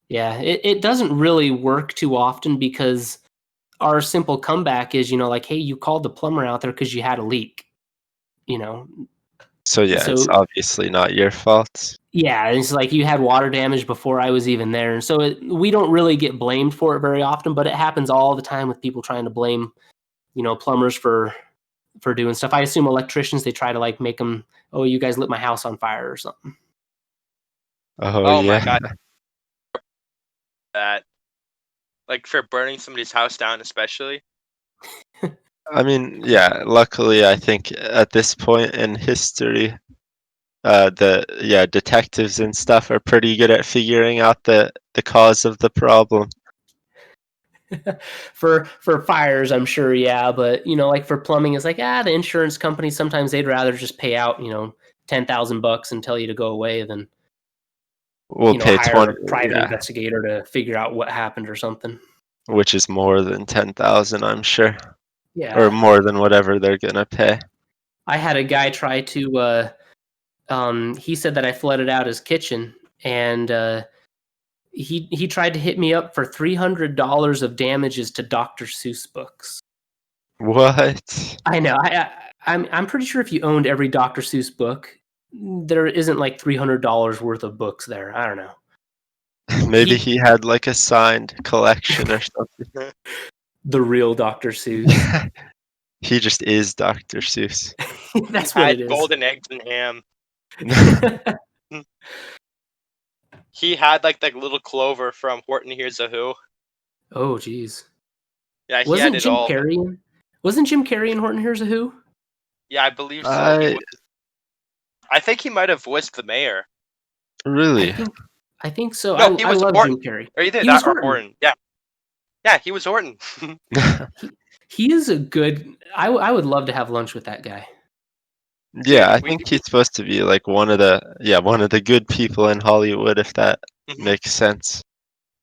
Yeah, it doesn't really work too often because our simple comeback is, like, hey, you called the plumber out there because you had a leak. You know, So yeah, it's so obviously not your fault. yeah, it's like you had water damage before I was even there. And so we don't really get blamed for it very often, but it happens all the time with people trying to blame, plumbers for doing stuff. I assume electricians, they try to like make them, oh, you guys lit my house on fire or something. Oh oh my yeah. god, that like for burning somebody's house down, especially. I mean, yeah, luckily I think at this point in history, the detectives and stuff are pretty good at figuring out the cause of the problem. For fires, I'm sure, yeah, but like for plumbing, it's like the insurance companies sometimes they'd rather just pay out $10,000 and tell you to go away than We'll pay hire 20, a private yeah, investigator to figure out what happened or something. which is more than 10,000, I'm sure, or Yeah, more than whatever they're gonna pay. I had a guy try to. He said that I flooded out his kitchen, and he tried to hit me up for $300 of damages to Dr. Seuss books. What? I know. I'm pretty sure if you owned every Dr. Seuss book, there isn't like $300 worth of books there. I don't know. Maybe He he had like a signed collection or the real Dr. Seuss. something. He just is Dr. Seuss. He That's what had it is. golden eggs and ham. He had like that little Clover from Horton Hears a Who. Oh, geez. Yeah, he had Wasn't it Jim all. Carrey? Wasn't Jim Carrey in Horton Hears a Who? Yeah, I believe so. He I was. I think he might have voiced the mayor. I really. think I think so. No, he I was love Jim Horton. Carrey. Or either He was that or Horton. Horton. Yeah, yeah, he was Horton. He is a good. I would love to have lunch with that guy. Yeah, I We. think he's supposed to be like one of the good people in Hollywood, if that Mhm. makes sense.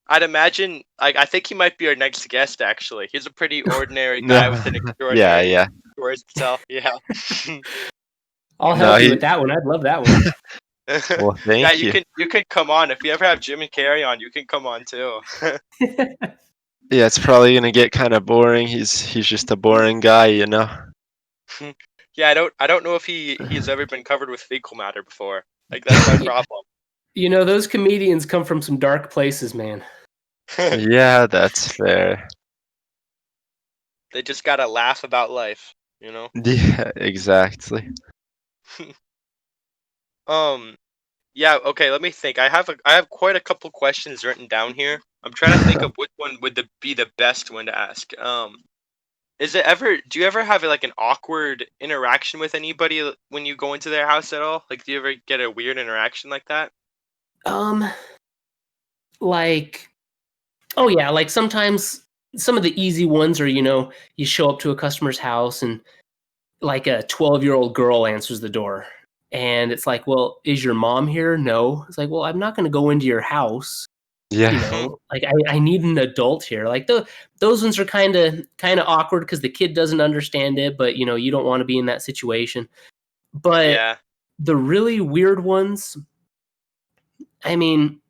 I'd imagine. I think he might be our next guest. Actually, he's a pretty ordinary No, guy with an yeah, extraordinary yeah. stories to tell. Yeah. I'll No, help you he. with that one. I'd love that one. Well, Yeah, thank you you. can. You can come on if you ever have Jim and Carrey on. You can come on too. Yeah, it's probably gonna get kind of boring. He's just a boring guy, you know. Yeah, I don't know if he's ever been covered with fecal matter before. Like that's my problem. Those comedians come from some dark places, man. Yeah, that's fair. They just gotta laugh about life, you know. Yeah, exactly. Um, yeah. Okay, let me think. I have quite a couple questions written down here. I'm trying to think of which one would be the best one to ask. Do you ever have like an awkward interaction with anybody when you go into their house at all? Like, do you ever get a weird interaction like that? Um, like, oh yeah, like sometimes some of the easy ones are, you show up to a customer's house and like a 12-year-old girl answers the door. And it's like, well, is your mom here? No. It's like, well, I'm not going to go into your house. Yeah. Like I need an adult here. Like those ones are kind of awkward because the kid doesn't understand it, but you don't want to be in that situation. But Yeah. the really weird ones, I mean,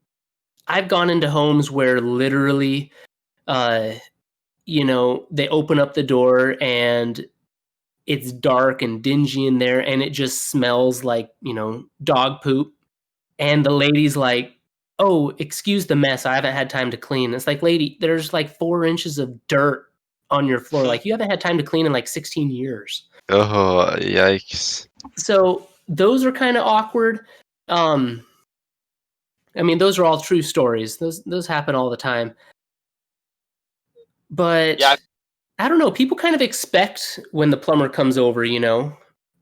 I've gone into homes where literally, uh, they open up the door and it's dark and dingy in there, and it just smells like dog poop. And the lady's like, "Oh, excuse the mess. I haven't had time to clean." It's like, lady, there's like 4 inches of dirt on your floor. Like you haven't had time to clean in like 16 years. Oh, yikes. So those are kind of awkward. I mean, those are all true stories. Those happen all the time. But Yeah. I don't know. People kind of expect when the plumber comes over,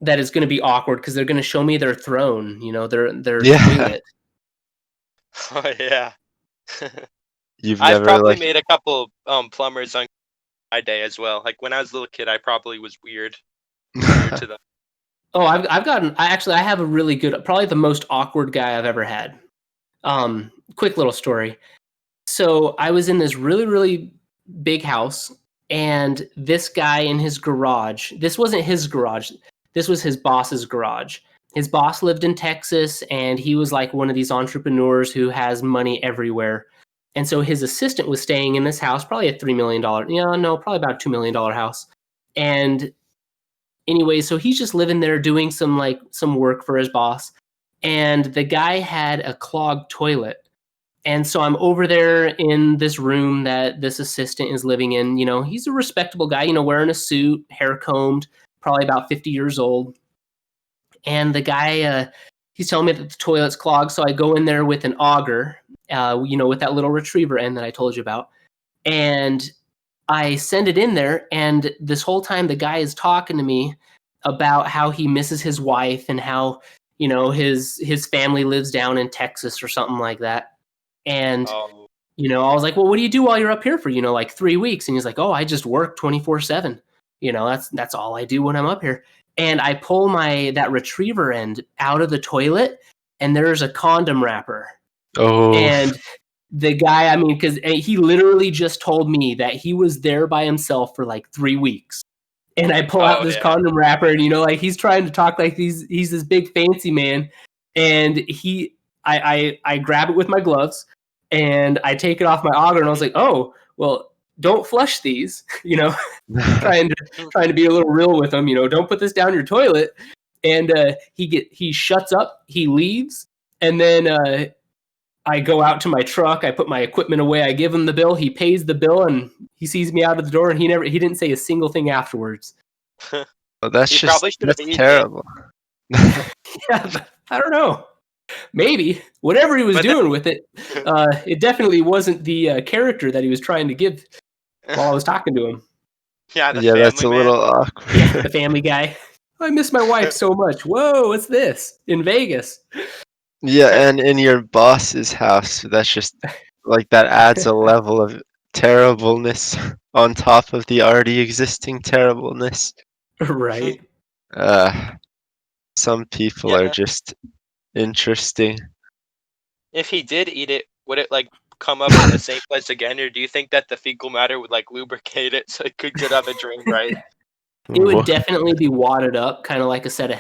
that it's going to be awkward because they're going to show me their throne, their Yeah. toilet. Oh yeah. You've I've never probably like made a couple plumbers on my day as well. Like when I was a little kid, I probably was weird to them. Oh, I have a really good, probably the most awkward guy I've ever had. Quick little story. So I was in this really, really big house, and this guy in his garage, this wasn't his garage, this was his boss's garage. His boss lived in Texas, and he was like one of these entrepreneurs who has money everywhere. And so his assistant was staying in this house, probably a $3 million, probably about a $2 million house. And anyway, so he's just living there doing some work for his boss. And the guy had a clogged toilet. And so I'm over there in this room that this assistant is living in. He's a respectable guy, wearing a suit, hair combed, probably about 50 years old. And the guy, he's telling me that the toilet's clogged. So I go in there with an auger, with that little retriever end that I told you about. And I send it in there. And this whole time, the guy is talking to me about how he misses his wife and how, his family lives down in Texas or something like that. And, Oh. I was like, well, what do you do while you're up here for, like 3 weeks? And he's like, oh, I just work 24/7. That's all I do when I'm up here. And I pull that retriever end out of the toilet, and there's a condom wrapper. Oh. And the guy, because he literally just told me that he was there by himself for like 3 weeks. And I pull out this condom wrapper, and he's trying to talk like he's this big fancy man. And I grab it with my gloves, and I take it off my auger, and I was like, oh, well, don't flush these, trying to be a little real with him, don't put this down your toilet. And he shuts up, he leaves, and then I go out to my truck, I put my equipment away, I give him the bill, he pays the bill, and he sees me out of the door, and he didn't say a single thing afterwards. Well, that's terrible. Yeah, I don't know. Maybe whatever he was doing with it, it definitely wasn't the character that he was trying to give while I was talking to him. Yeah, that's a little awkward. Yeah, the family guy. I miss my wife so much. Whoa, what's this in Vegas? Yeah, and in your boss's house, that's just like that adds a level of terribleness on top of the already existing terribleness. Right. Some people are just interesting. If he did eat it, would it like come up in the same place again, or do you think that the fecal matter would like lubricate it so it could get out the drain right? It would definitely be wadded up, kind of like a set of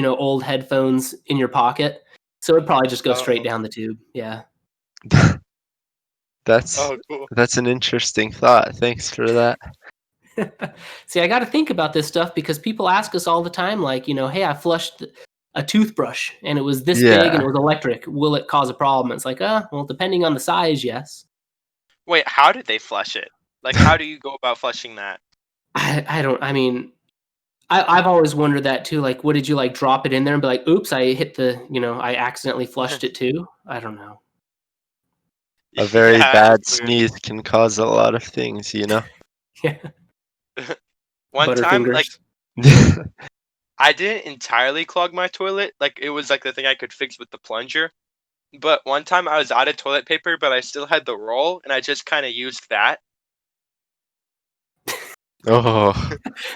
old headphones in your pocket. So it'd probably just go straight down the tube. Yeah. That's cool. That's an interesting thought. Thanks for that. See, I got to think about this stuff because people ask us all the time, like, hey, I flushed a toothbrush and it was this big and it was electric. Will it cause a problem? It's like, well, depending on the size, yes. Wait, how did they flush it? Like, how do you go about flushing that? I've always wondered that too. Like, what did you like drop it in there and be like, oops, I hit I accidentally flushed it too? I don't know. A very bad sneeze can cause a lot of things, Yeah. One time, like, I didn't entirely clog my toilet. Like, it was like the thing I could fix with the plunger. But one time I was out of toilet paper, but I still had the roll, and I just kind of used that. Oh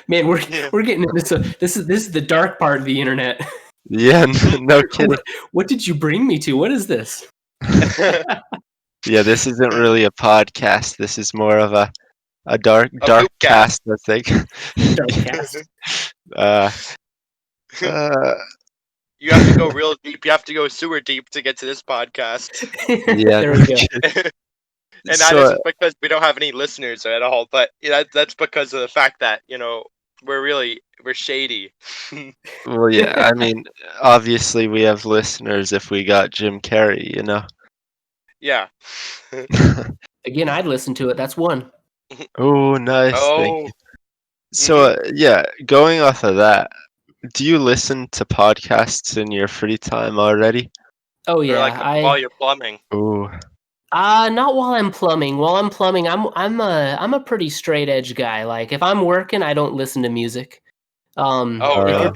man, we're getting into this is the dark part of the internet. Yeah, no kidding. What did you bring me to? What is this? Yeah, this isn't really a podcast. This is more of a dark cast, I think. Dark cast. You have to go real deep. You have to go sewer deep to get to this podcast. Yeah, there we go. And that is because we don't have any listeners at all. But that's because of the fact that we're shady. Well, yeah. I mean, obviously we have listeners if we got Jim Carrey, Yeah. Again, I'd listen to it. That's one. Oh, nice. Thank you. So, yeah, going off of that, Do you listen to podcasts in your free time already? Oh Or like yeah, while you're plumbing? Ooh. not while I'm plumbing. While I'm plumbing, I'm a pretty straight edge guy. Like if I'm working, I don't listen to music. Oh, If really? you're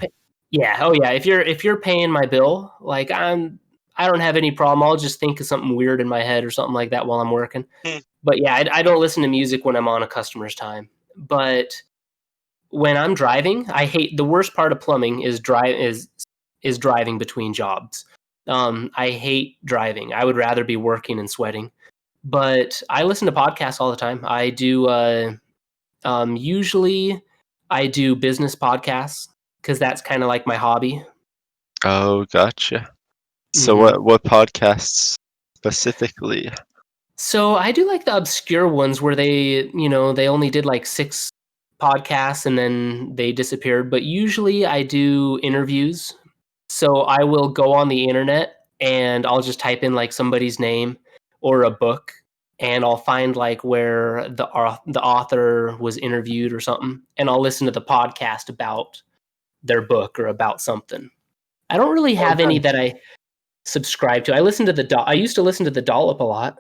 yeah, oh yeah, if you're paying my bill, like I don't have any problem. I'll just think of something weird in my head or something like that while I'm working. Hmm. But yeah, I don't listen to music when I'm on a customer's time. But when I'm driving, I hate the worst part of plumbing is driving between jobs. I hate driving. I would rather be working and sweating. But I listen to podcasts all the time. I do usually I do business podcasts because that's kind of like my hobby. Oh, gotcha. So Hmm what podcasts specifically? So I do like the obscure ones where they only did like 6 podcasts and then they disappeared. But usually I do interviews. So I will go on the internet and I'll just type in like somebody's name or a book, and I'll find like where the author was interviewed or something, and I'll listen to the podcast about their book or about something. I don't really Oh, have any nice. that I subscribe to. I used to listen to the Dollop a lot.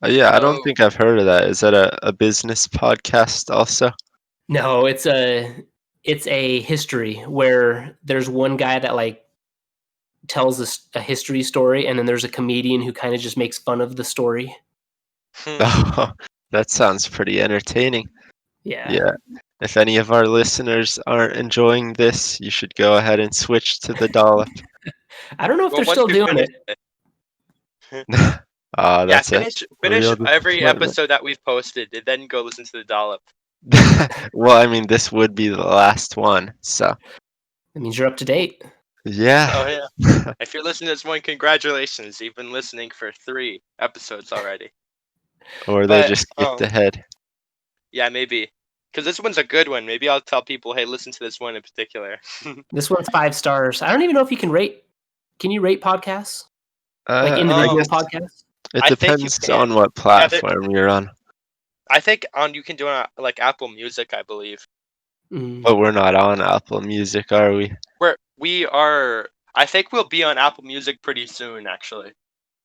Yeah, I don't Oh. think I've heard of that. Is that a business podcast also? No, it's a history where there's one guy that like tells a history story, and then there's a comedian who kind of just makes fun of the story. Hmm. Oh, that sounds pretty entertaining. Yeah. Yeah. If any of our listeners aren't enjoying this, you should go ahead and switch to the dollop. I don't know if Well, they're once still you doing finish it. it, yeah, That's a finish real every disappointment. episode that we've posted, and then go listen to the dollop. Well, I mean, this would be the last one, so That means you're up to date. Oh yeah. yeah. If you're listening to this one, congratulations. You've been listening for 3 episodes already. Or they But just skipped ahead. yeah, maybe. Because this one's a good one. Maybe I'll tell people, hey, listen to this one in particular. This one's 5 stars. I don't even know if you can rate. Can you rate podcasts like I individual guess podcasts? it I think you depends can. on what Yeah, platform you're on. I think you can do it on like Apple Music, I believe. Mm. But we're not on Apple Music, are we? We are. I think we'll be on Apple Music pretty soon. Actually,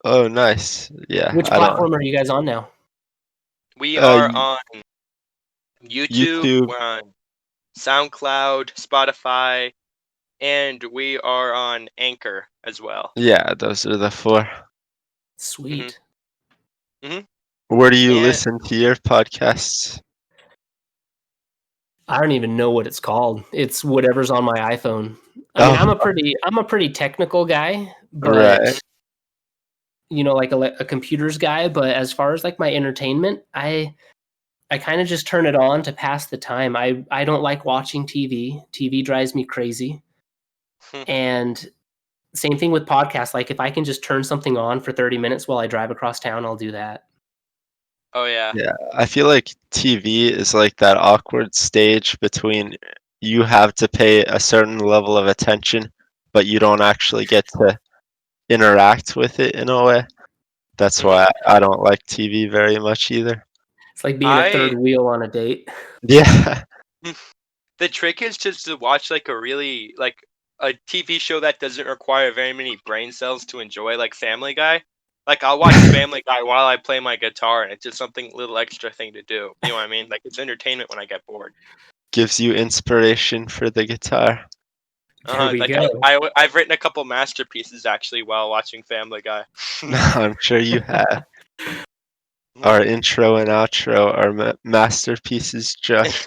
Oh, nice. Yeah, Which I don't. platform are you guys on now? we are Y- on YouTube. YouTube. We're on SoundCloud, Spotify, and we are on Anchor as well. Yeah, those are the four. Hmm. Sweet. Hmm. Where do you And listen to your podcasts? I don't even know what it's called. It's whatever's on my iPhone. I mean, Oh, I'm a pretty technical guy, right. but like a computers guy. But as far as like my entertainment, I kind of just turn it on to pass the time. I don't like watching TV. TV drives me crazy. And same thing with podcasts. Like if I can just turn something on for 30 minutes while I drive across town, I'll do that. oh yeah. Yeah, I feel like TV is like that awkward stage between you have to pay a certain level of attention, but you don't actually get to interact with it in a way. That's Hmm. why I don't like TV very much either. It's like being a third I wheel on a date. Yeah, The trick is just to watch like a TV show that doesn't require very many brain cells to enjoy, like Family Guy. Like I'll watch Family Guy while I play my guitar, and it's just something little extra thing to do. You know what I mean? Like it's entertainment when I get bored. gives you inspiration for the guitar. There we Like go. I've written a couple masterpieces actually while watching Family Guy. I'm sure you have. Our intro and outro are masterpieces, Josh.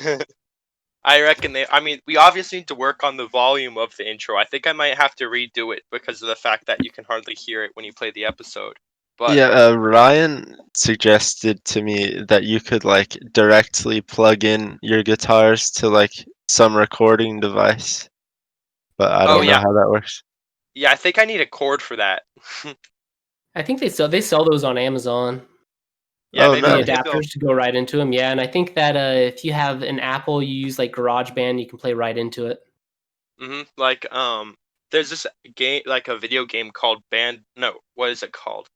I reckon I mean, we obviously need to work on the volume of the intro. I think I might have to redo it because of the fact that you can hardly hear it when you play the episode. But Yeah, Ryan suggested to me that you could like directly plug in your guitars to like some recording device, but I oh don't know yeah, how that works. yeah, I think I need a cord for that. I think they sell those on Amazon. Yeah, Oh, maybe The nice. maybe I'll. adapters to go right into them. Yeah, and I think that if you have an Apple, you use like GarageBand, you can play right into it. Like there's this game, like a video game called Band. No, what is it called?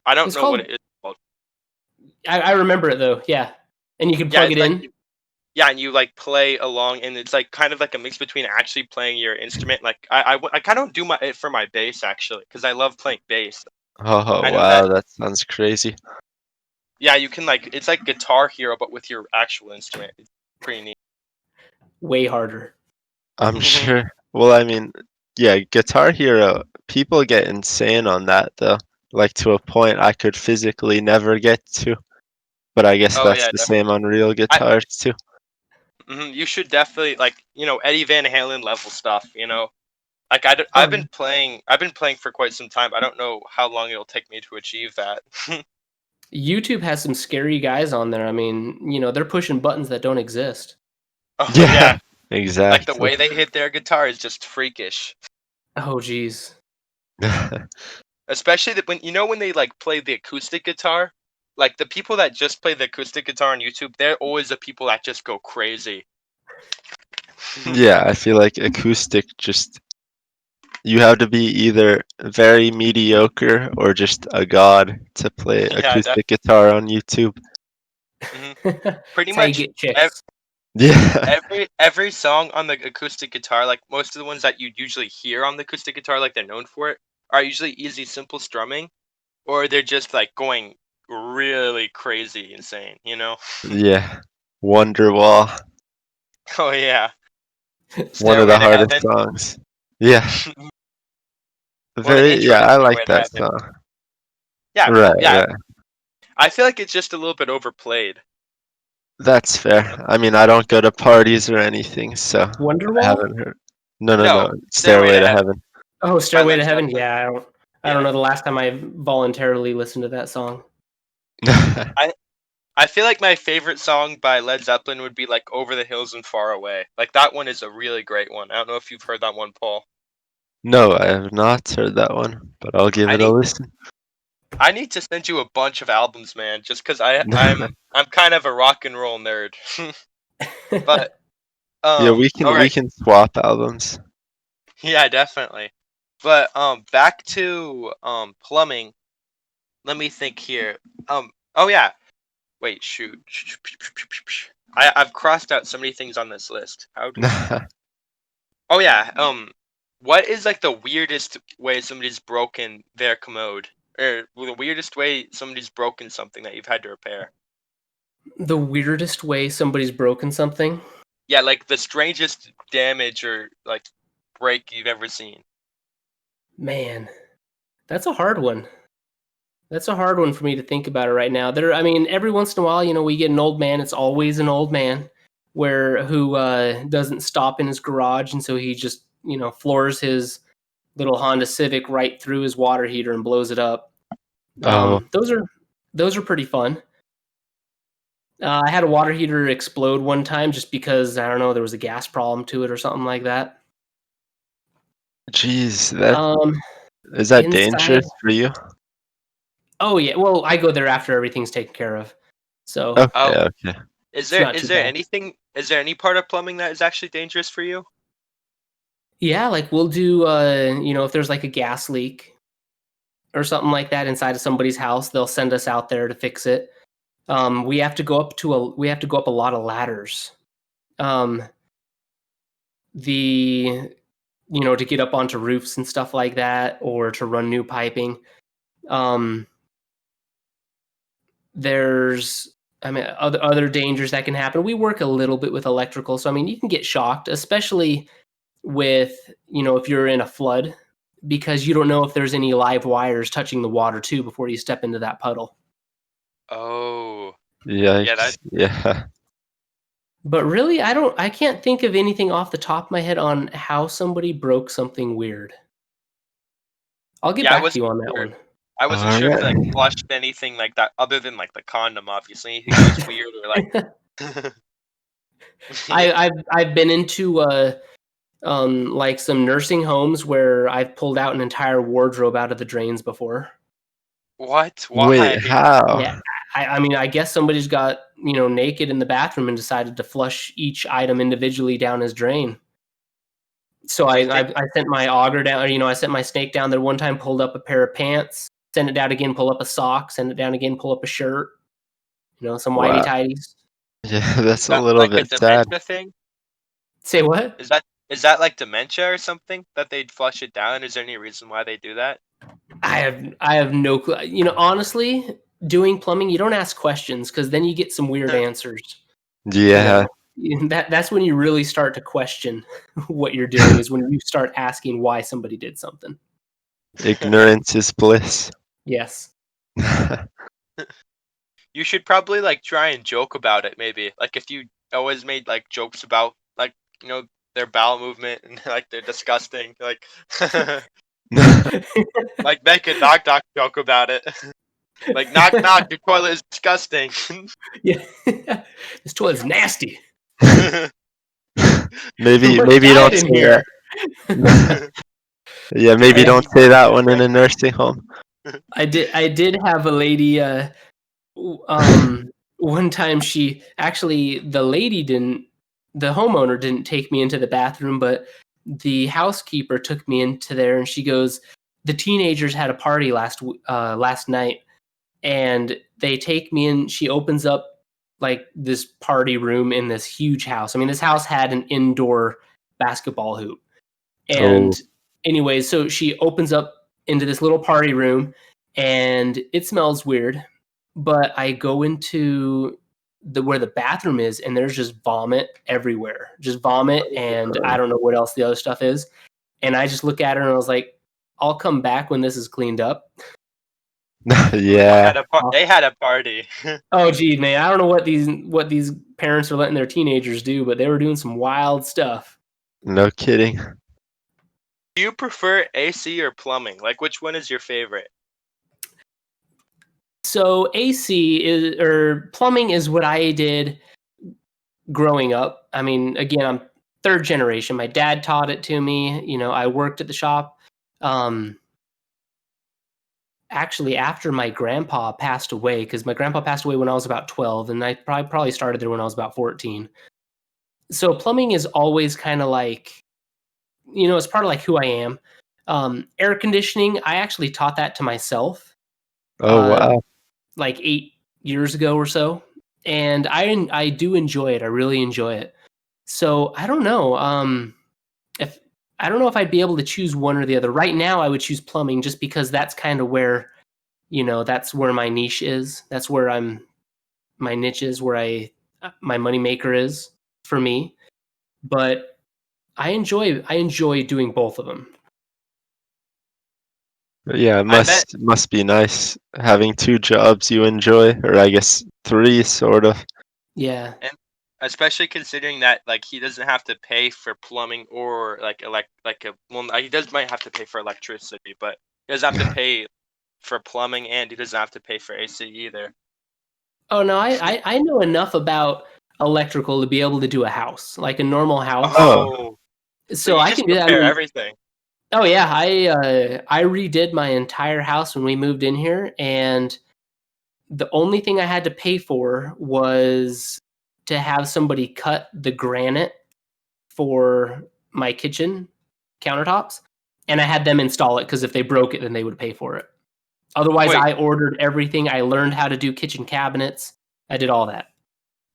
I don't It's know what called. it is called. I remember it though. Yeah, and you can Yeah, plug it's it like in. Yeah, and you like play along, and it's like kind of like a mix between actually playing your instrument. Like I kind of do it for my bass actually, because I love playing bass. Oh I know that. wow, that sounds crazy. Yeah, you can like it's like Guitar Hero, but with your actual instrument. It's pretty neat. Way harder. I'm sure. Well, I mean, yeah, Guitar Hero, people get insane on that though. Like to a point I could physically never get to. But I guess Oh that's yeah, the same definitely. on real I guitars too. you should definitely like Eddie Van Halen level stuff. Like Oh, I've been playing for quite some time. I don't know how long it'll take me to achieve that. YouTube has some scary guys on there. I mean, they're pushing buttons that don't exist. Oh Yeah, yeah, like the exactly. way they hit their guitar is just freakish. Oh, geez. Especially when they like play the acoustic guitar, like the people that just play the acoustic guitar on YouTube, they're always the people that just go crazy. Yeah, I feel like acoustic just you have to be either very mediocre or just a god to play Yeah, acoustic guitar on YouTube. hmm pretty That's how you much get chicks. Yeah. every song on the acoustic guitar, like most of the ones that you usually hear on the acoustic guitar, like they're known for it, are usually easy, simple strumming, or they're just like going really crazy, insane. Yeah. Wonderwall, Oh yeah, one of Stairway the to hardest Heaven. songs. Yeah. Well, the Very intro yeah, to I like Stairway to that Heaven. song. Yeah, Right, cool. Yeah, right. I feel like it's just a little bit overplayed. That's fair. I mean, I don't go to parties or anything, so I Wonderwall? haven't heard. No, no, no. No, Stairway Stairway to to Heaven Heaven. Oh, by Stairway Led to Heaven? Zeppelin. Yeah, I don't Yeah. know the last time I voluntarily listened to that song. I I feel like my favorite song by Led Zeppelin would be like Over the Hills and Far Away. Like that one is a really great one. I don't know if you've heard that one, Paul. No, I have not heard that one, but I'll give I it a need listen. I need to send you a bunch of albums, man, just cuz I'm kind of a rock and roll nerd. But Yeah, we can all we right. can swap albums. Yeah, definitely. But back to plumbing. Let me think here. Oh yeah. Wait, shoot. I've crossed out so many things on this list. How do I? Oh yeah. What is like the weirdest way somebody's broken their commode, or the weirdest way somebody's broken something that you've had to repair? The weirdest way somebody's broken something? Yeah, like the strangest damage or like break you've ever seen. Man, that's a hard one. That's a hard one for me to think about it right now. I mean, every once in a while, we get an old man. It's always an old man who doesn't stop in his garage, and so he just floors his little Honda Civic right through his water heater and blows it up. Oh, Those are pretty fun. I had a water heater explode one time just because I don't know there was a gas problem to it or something like that. jeez, that Um, is that inside. dangerous for you? Oh yeah, well I go there after everything's taken care of, so Okay, Oh, okay. it's not is too there bad. anything? Is there any part of plumbing that is actually dangerous for you? Yeah, like we'll do if there's like a gas leak or something like that inside of somebody's house, they'll send us out there to fix it. We have to go up a lot of ladders. Um the to get up onto roofs and stuff like that or to run new piping. Um there's I mean other dangers that can happen. We work a little bit with electrical, so I mean you can get shocked, especially with if you're in a flood because you don't know if there's any live wires touching the water too before you step into that puddle. Oh, yeah, that. Yikes. Yeah. But really, I can't think of anything off the top of my head on how somebody broke something weird. I'll get Yeah, I back to wasn't you on that sure. one. I wasn't All sure if they like right. flushed anything like that other than like the condom. Obviously, anything that was weird or like. I've been into like some nursing homes where I've pulled out an entire wardrobe out of the drains before. What? Wait, Why? Yeah, how? I mean, I guess somebody's got naked in the bathroom and decided to flush each item individually down his drain. So Do you think? I sent my auger down, or, I sent my snake down there one time, pulled up a pair of pants, send it down again, pull up a sock, send it down again, pull up a shirt, some whitey Wow. tighties. Yeah, that's Is a that little like a bit sad. dementia thing? Say what? Is that like dementia or something that they'd flush it down? Is there any reason why they do that? I have no clue. Honestly, doing plumbing, you don't ask questions because then you get some weird answers. Yeah, That's when you really start to question what you're doing, is when you start asking why somebody did something. ignorance is bliss. Yes. You should probably like try and joke about it, maybe. Like if you always made like jokes about like their bowel movement and like they're disgusting, like like make a knock knock joke about it. Like knock knock, your toilet is disgusting. Yeah. This toilet's nasty. maybe Someone maybe died don't in say here. that. Yeah, maybe I, don't say that one in a nursing home. I did have a lady. One time the homeowner didn't take me into the bathroom, but the housekeeper took me into there, and she goes, the teenagers had a party last night, and they take me in. She opens up like this party room in this huge house. I mean, this house had an indoor basketball hoop. Oh, And anyways, so she opens up into this little party room, and it smells weird. But I go into where the bathroom is, and there's just vomit everywhere, just vomit, and I don't know what else the other stuff is. And I just look at her and I was like, "I'll come back when this is cleaned up." yeah, They had a party. Oh, geez, man, I don't know what these parents are letting their teenagers do, but they were doing some wild stuff. no kidding. Do you prefer AC or plumbing? Like which one is your favorite? So AC is or plumbing is what I did growing up. I mean, again, I'm third generation. My dad taught it to me. I worked at the shop. Um, Actually, after my grandpa passed away, because my grandpa passed away when I was about 12, and I probably started there when I was about 14. So plumbing is always kind of like, it's part of like who I am. Air conditioning, I actually taught that to myself. Oh Uh, wow. like 8 years ago or so, and I do enjoy it. I really enjoy it. So I don't know. If I don't know if I'd be able to choose one or the other. Right now, I would choose plumbing just because that's kind of where that's where my niche is. That's where my niche is. Where my moneymaker is for me. But I enjoy doing both of them. Yeah, it I bet, must be nice having two jobs you enjoy, or I guess three, sort of. Yeah. and especially considering that like he doesn't have to pay for plumbing or like he does might have to pay for electricity, but he doesn't have to pay for plumbing and he doesn't have to pay for AC either. Oh no, I know enough about electrical to be able to do a house, like a normal house. Oh, Oh, so So you I just can do that. I repair mean, everything. oh yeah, I redid my entire house when we moved in here, and the only thing I had to pay for was to have somebody cut the granite for my kitchen countertops, and I had them install it because if they broke it, then they would pay for it. Otherwise, Wait, I ordered everything. I learned how to do kitchen cabinets. I did all that.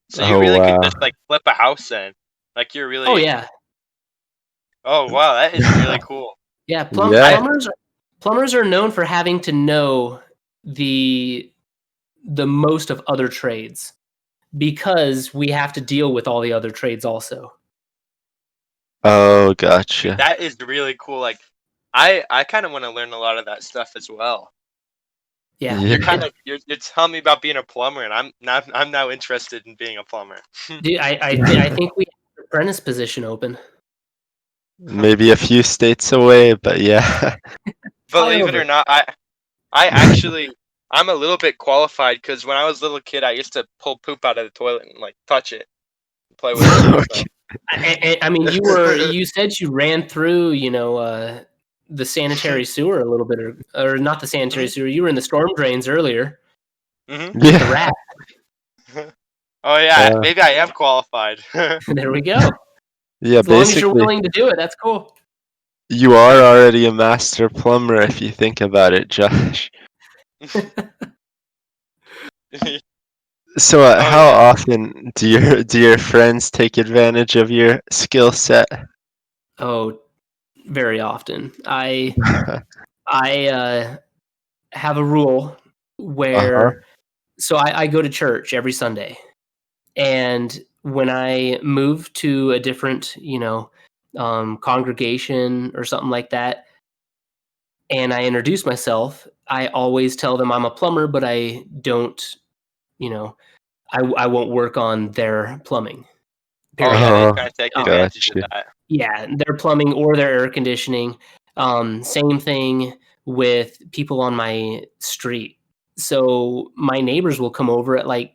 so you oh really could wow. just like flip a house then? Like you're Oh really. yeah, Oh wow, that is really cool. yeah. Yeah. I Plumbers are known for having to know the most of other trades because we have to deal with all the other trades also. Oh, Dude, gotcha. that is really cool. Like, I kind of want to learn a lot of that stuff as well. Yeah, Yeah. You're telling me about being a plumber, and I'm now interested in being a plumber. dude, I think we have an apprentice position open. Maybe a few states away, but yeah. Fly Believe it or over. not, I actually I'm a little bit qualified because when I was a little kid, I used to pull poop out of the toilet and like touch it, and play with it. Okay. So. I mean, you said you ran through, the sanitary sewer a little bit, or not the sanitary Mhm, sewer. You were in the storm drains earlier mhm. with the Yeah. rat. Oh yeah, Uh, maybe I am qualified. There we go. yeah, As long as you're basically, willing to do it, that's cool. you are already a master plumber if you think about it, Josh. So, Oh how yeah. often do your friends take advantage of your skill set? Oh, very often. I have a rule Uh-huh. where I go to church every Sunday, and when I move to a different, congregation or something like that, and I introduce myself, I always tell them I'm a plumber, but I don't, you know, I won't work on their plumbing. Oh yeah, they Period. Oh, try to take Um, advantage of gotcha. that. yeah, their plumbing or their air conditioning. Same thing with people on my street. So my neighbors will come over at like,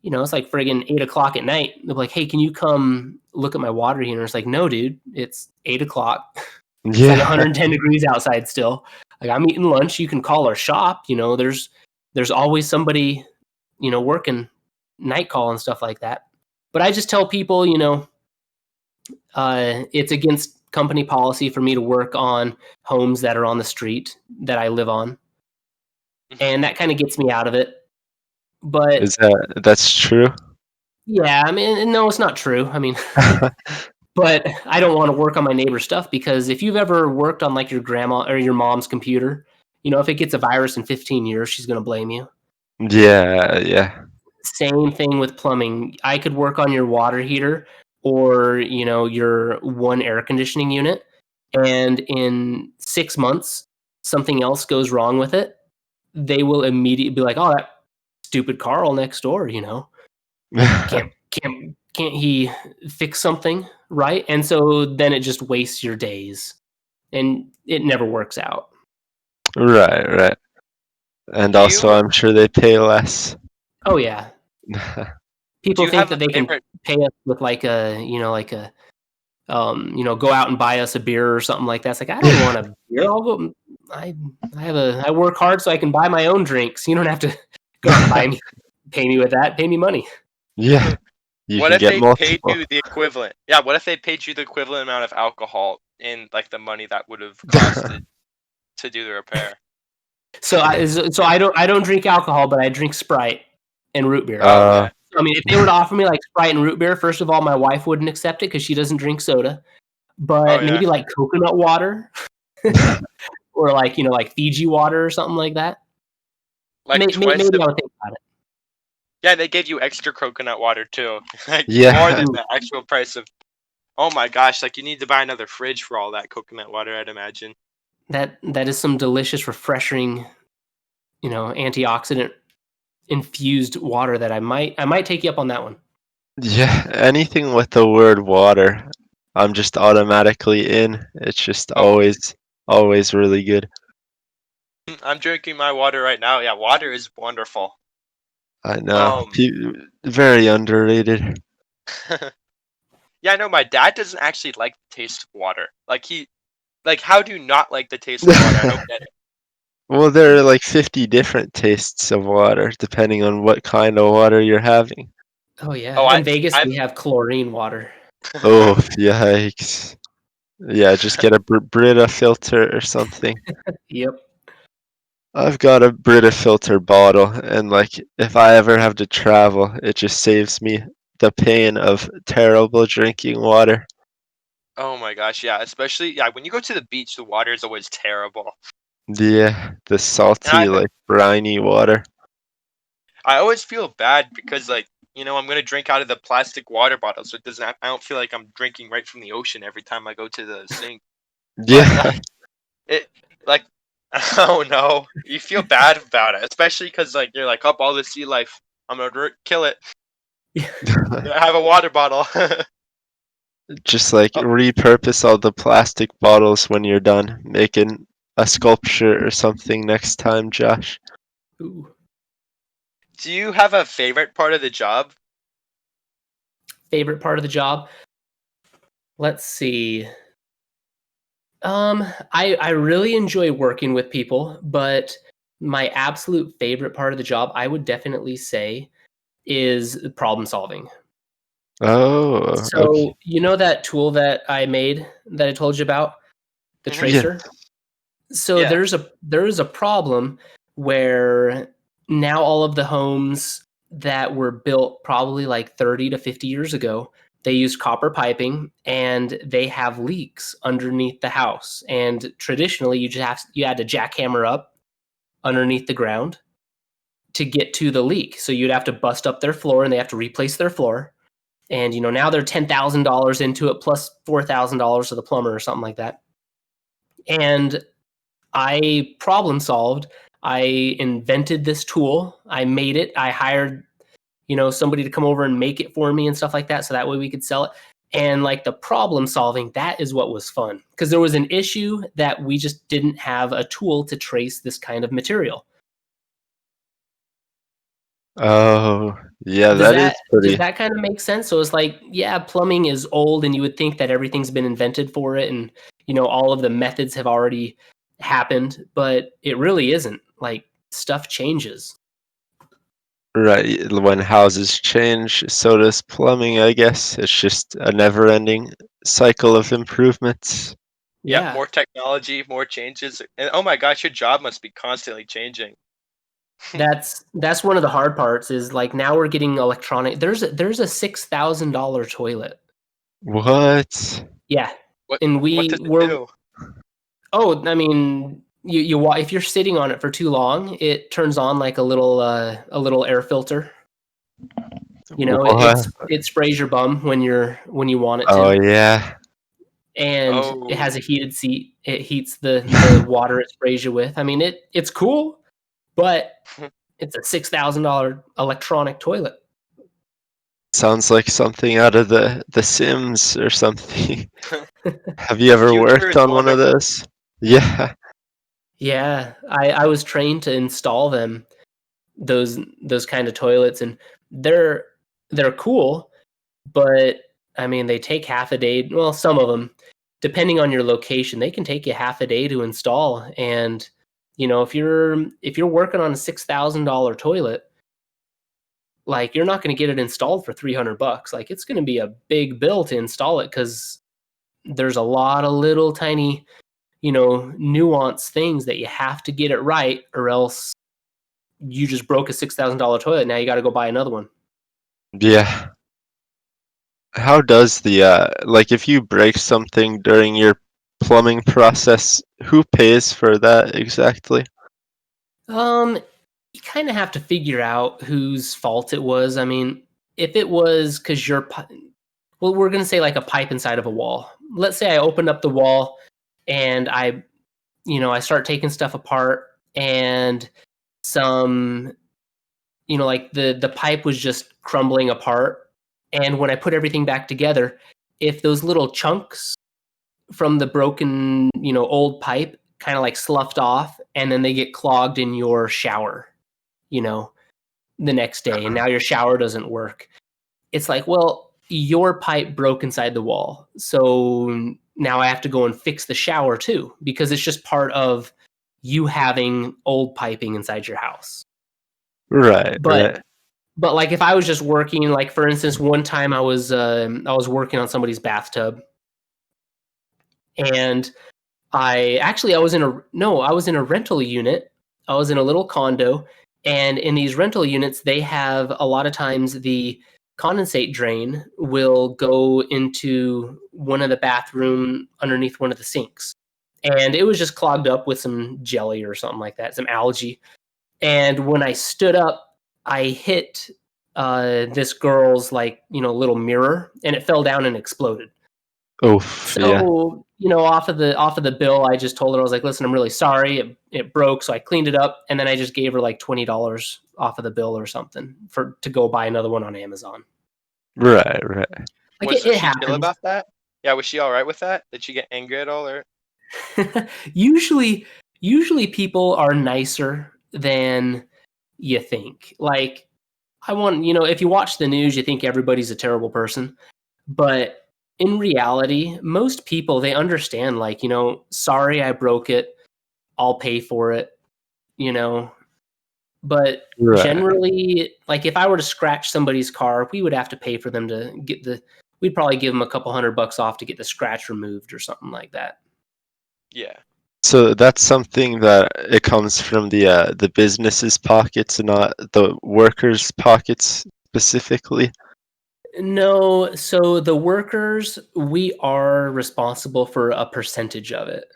it's like friggin' 8 o'clock at night. They're like, "Hey, can you come look at my water heater?" It's like, "No, dude, it's 8 o'clock. It's like Yeah. 110 degrees outside still. Like I'm eating lunch. You can call our shop. There's always somebody, working night call and stuff like that." But I just tell people, it's against company policy for me to work on homes that are on the street that I live on, Mhm. and that kind of gets me out of it. But That's true? yeah, I mean, no, it's not true. I mean, but I don't want to work on my neighbor's stuff because if you've ever worked on like your grandma or your mom's computer, if it gets a virus in 15 years, she's going to blame you. Yeah, yeah. Same thing with plumbing. I could work on your water heater or, your one air conditioning unit. And in 6 months, something else goes wrong with it. They will immediately be like, "Oh, that stupid Carl next door, can't he fix something?" Right? And so then it just wastes your days and it never works out. Right, right. And Do also, you I'm sure they pay less. Oh yeah. do People you think have that a they can favorite? pay us with go out and buy us a beer or something like that. It's like, I don't want a beer. I'll go. I I work hard so I can buy my own drinks. You don't have to go out and pay me with that. Pay me money. Yeah, you What can if get they paid multiple. you the equivalent? Yeah, what if they paid you the equivalent amount of alcohol in like the money that would have costed to do the repair? So I don't drink alcohol, but I drink Sprite and root beer. Oh Uh, yeah. So, I mean, if they were to offer me like Sprite and root beer, first of all, my wife wouldn't accept it because she doesn't drink soda. Oh But yeah. maybe like coconut water or like like Fiji water or something like that. Like twice Maybe the I would think about it. Yeah, they gave you extra coconut water too. Like more yeah, than Ooh, the actual price of. Oh my gosh, like you need to buy another fridge for all that coconut water, I'd imagine. that is some delicious, refreshing, antioxidant infused water that I might take you up on that one. yeah. Anything with the word water, I'm just automatically in. It's just Oh, always really good. I'm drinking my water right now. Yeah, water is wonderful. I know. Um, Very underrated. yeah, no, my dad doesn't actually like the taste of water. Like, how do you not like the taste of water? I don't get it. Well, there are like 50 different tastes of water, depending on what kind of water you're having. Oh yeah, Oh, in Vegas I've, we have chlorine water. Oh, yikes. Yeah, just get a Brita filter or something. Yep. I've got a Brita filter bottle, and like if I ever have to travel, it just saves me the pain of terrible drinking water. oh my gosh, yeah, especially yeah, when you go to the beach, the water is always terrible. Yeah, the And I salty, like briny water. I always feel bad because I'm gonna drink out of the plastic water bottle, so it doesn't. I don't feel like I'm drinking right from the ocean every time I go to the sink. But Yeah, it like oh no, you feel bad about it, especially because you're like up all the sea life. I'm gonna kill it. I have a water bottle. just like Oh, repurpose all the plastic bottles when you're done making a sculpture or something next time, Josh. Ooh. do you have a favorite part of the job? Favorite part of the job? Let's see. I really enjoy working with people, but my absolute favorite part of the job, I would definitely say, is problem solving. Oh, okay. So, that tool that I made that I told you about, the Hmm. Yeah. tracer? So Yeah. there is a problem where now all of the homes that were built probably like 30 to 50 years ago. They used copper piping, and they have leaks underneath the house. And traditionally, you had to jackhammer up underneath the ground to get to the leak. So you'd have to bust up their floor, and they have to replace their floor. And now they're $10,000 into it, plus $4,000 to the plumber or something like that. And I problem solved. I invented this tool. I made it. I hired somebody to come over and make it for me and stuff like that, so that way we could sell it. And like the problem solving, that is what was fun, because there was an issue that we just didn't have a tool to trace this kind of material. Oh, yeah, Does that is pretty. that kind of make sense? So it's like, yeah, plumbing is old, and you would think that everything's been invented for it, and all of the methods have already happened, but it really isn't. Like, stuff changes. Right, when houses change, so does plumbing, I guess. It's just a never-ending cycle of improvements. Yeah, Yeah. more technology, more changes, and oh my gosh, your job must be constantly changing. That's one of the hard parts, is like now we're getting electronic. There's a $6,000 toilet. What? Yeah. What And what does it we're do? I mean, if you're sitting on it for too long, it turns on like a little air filter. What? It sprays your bum when you want it Oh, to. yeah. And it Oh, has a heated seat. It heats the water it sprays you with. I mean, it's cool, but it's a $6,000 electronic toilet. Sounds like something out of the Sims or something. Have you the ever future worked is on one of wonderful. those? Yeah. Yeah, I was trained to install them, those kind of toilets, and they're cool, but I mean, they take half a day. Well, some of them, depending on your location, they can take you half a day to install. And if you're working on a $6,000 toilet, like, you're not going to get it installed for $300. Like, it's going to be a big bill to install it, because there's a lot of little tiny nuanced things that you have to get it right, or else you just broke a $6,000 toilet. Now you got to go buy another one. Yeah. How does like if you break something during your plumbing process, who pays for that exactly? You kind of have to figure out whose fault it was. I mean, if it was because well, we're gonna say like a pipe inside of a wall. Let's say I opened up the wall, and I start taking stuff apart, and some like the pipe was just crumbling apart. And when I put everything back together, if those little chunks from the broken old pipe kind of like sloughed off, and then they get clogged in your shower, you know the next day, and now your shower doesn't work, it's like, well, your pipe broke inside the wall, so now I have to go and fix the shower too, because it's just part of you having old piping inside your house. Right, but right. But like, if I was just working, like for instance, one time I was working on somebody's bathtub, and I was in a no, I was in a rental unit. I was in a little condo, and in these rental units, they have a lot of times the condensate drain will go into one of the bathroom underneath one of the sinks, and it was just clogged up with some jelly or something like that, some algae. And when I stood up, I hit this girl's like little mirror, and it fell down and exploded. Oof, yeah. So off of the bill, I just told her, I was like, "Listen, I'm really sorry. It broke." So I cleaned it up, and then I just gave her like $20 off of the bill or something to go buy another one on Amazon. Right, right. Like, Was it she chill happens. about that? Yeah, was she all right with that? Did she get angry at all, or usually usually people are nicer than you think. Like, if you watch the news, you think everybody's a terrible person, but in reality, most people, they understand, like, sorry I broke it, I'll pay for it, you know. But Right. generally, like, if I were to scratch somebody's car, we would have to pay for them to get we'd probably give them a couple $100 off to get the scratch removed or something like that. yeah? So that's something that it comes from the business's pockets and not the workers' pockets specifically. No, so the workers, we are responsible for a percentage of it.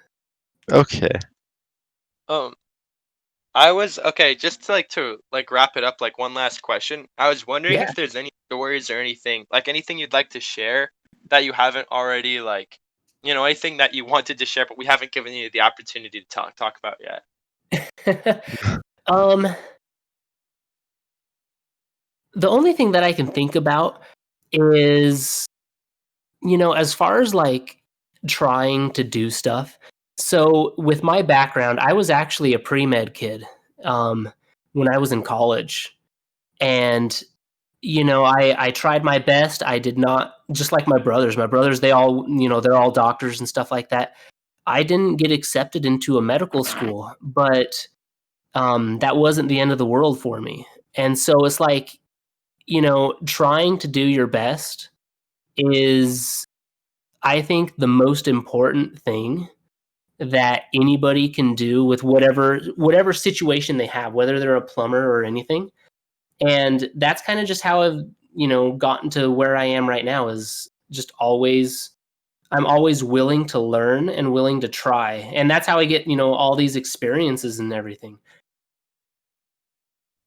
Okay. Um, I was okay. Just to wrap it up. Like one last question. I was wondering Yeah. if there's any stories or anything anything you'd like to share that you haven't already anything that you wanted to share but we haven't given you the opportunity to talk about yet. um, the only thing that I can think about is, as far as like trying to do stuff. So with my background, I was actually a pre-med kid um, when I was in college, and I tried my best. I did not, just like my brothers. My brothers, they all, they're all doctors and stuff like that. I didn't get accepted into a medical school, but that wasn't the end of the world for me. And so it's like, trying to do your best is, I think, the most important thing that anybody can do with whatever situation they have, whether they're a plumber or anything. And that's kind of just how I've, gotten to where I am right now, is just always I'm always willing to learn and willing to try. And that's how I get, all these experiences and everything.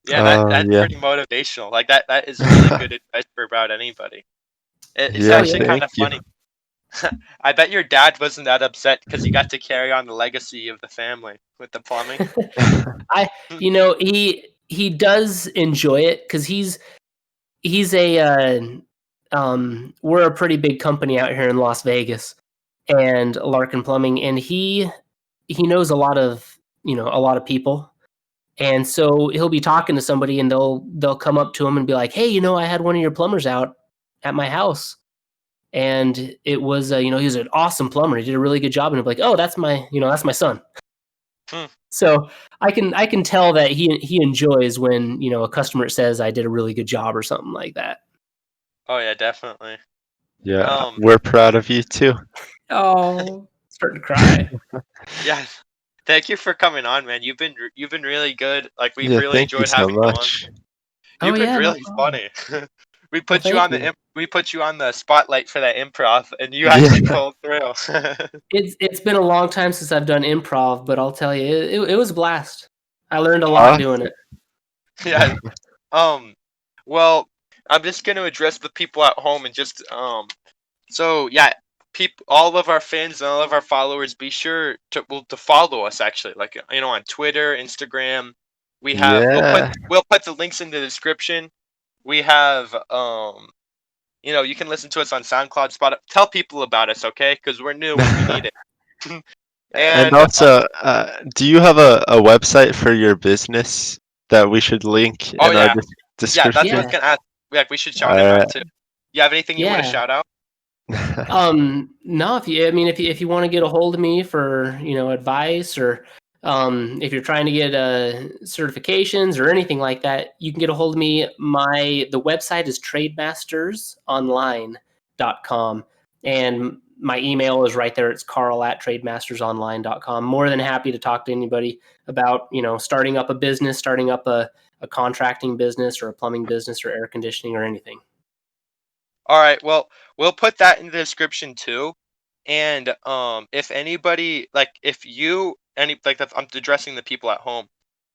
Yeah, that's Yeah. pretty motivational. Like that is really good advice for about anybody. It's Oh Yeah, yeah. actually kind thank of you. funny. I bet your dad wasn't that upset because you got to carry on the legacy of the family with the plumbing. I Hmm. he does enjoy it cuz he's a we're a pretty big company out here in Las Vegas, and Larkin Plumbing, and he knows a lot of people. And so he'll be talking to somebody and they'll come up to him and be like, "Hey, I had one of your plumbers out at my house." And it was he's an awesome plumber. He did a really good job, and he'll be like, "Oh, that's my son." Hmm. So I can tell that he enjoys when, a customer says I did a really good job or something like that. Oh yeah, definitely. Yeah, Um, we're proud of you too. Oh, starting to cry. yeah. Thank you for coming on, man. You've been really good. Like we've Yeah, really thank you enjoyed so having you on. much. Oh You've been yeah, no really problem. funny. Well, thank you. We put you on the spotlight for that improv, and you Yeah. actually pulled through. It's been a long time since I've done improv, but I'll tell you, it was a blast. I learned a lot Awesome. doing it. Yeah. Um. Well, I'm just gonna address the people at home and just So yeah, all of our fans and all of our followers, be sure to follow us. Actually, on Twitter, Instagram. Yeah. We'll put the links in the description. We have you can listen to us on SoundCloud, Spotify. Tell people about us, okay? Because we're new and we need it. And and also, do you have a website for your business that we should link oh in our yeah, yeah, that's what I description? was Yeah, gonna ask. Like we should shout him out Alright. too. You have anything you want to yeah. shout out? No, if you want to get a hold of me for, advice, or if you're trying to get certifications or anything like that, you can get a hold of me. The website is trademastersonline.com, and my email is right there. It's carl@trademastersonline.com. More than happy to talk to anybody about, starting up a business, starting up a contracting business or a plumbing business or air conditioning or anything. All right. Well, we'll put that in the description too. And if anybody if you any I'm addressing the people at home.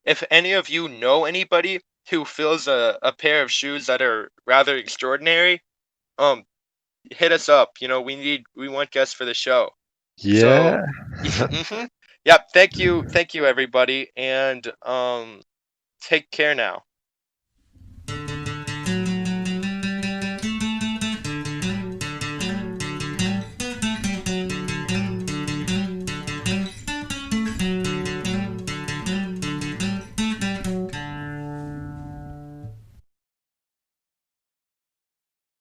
If any of you know anybody who fills a pair of shoes that are rather extraordinary, um, hit us up. We want guests for the show. So, Yeah. yep. Thank you, everybody, and take care now.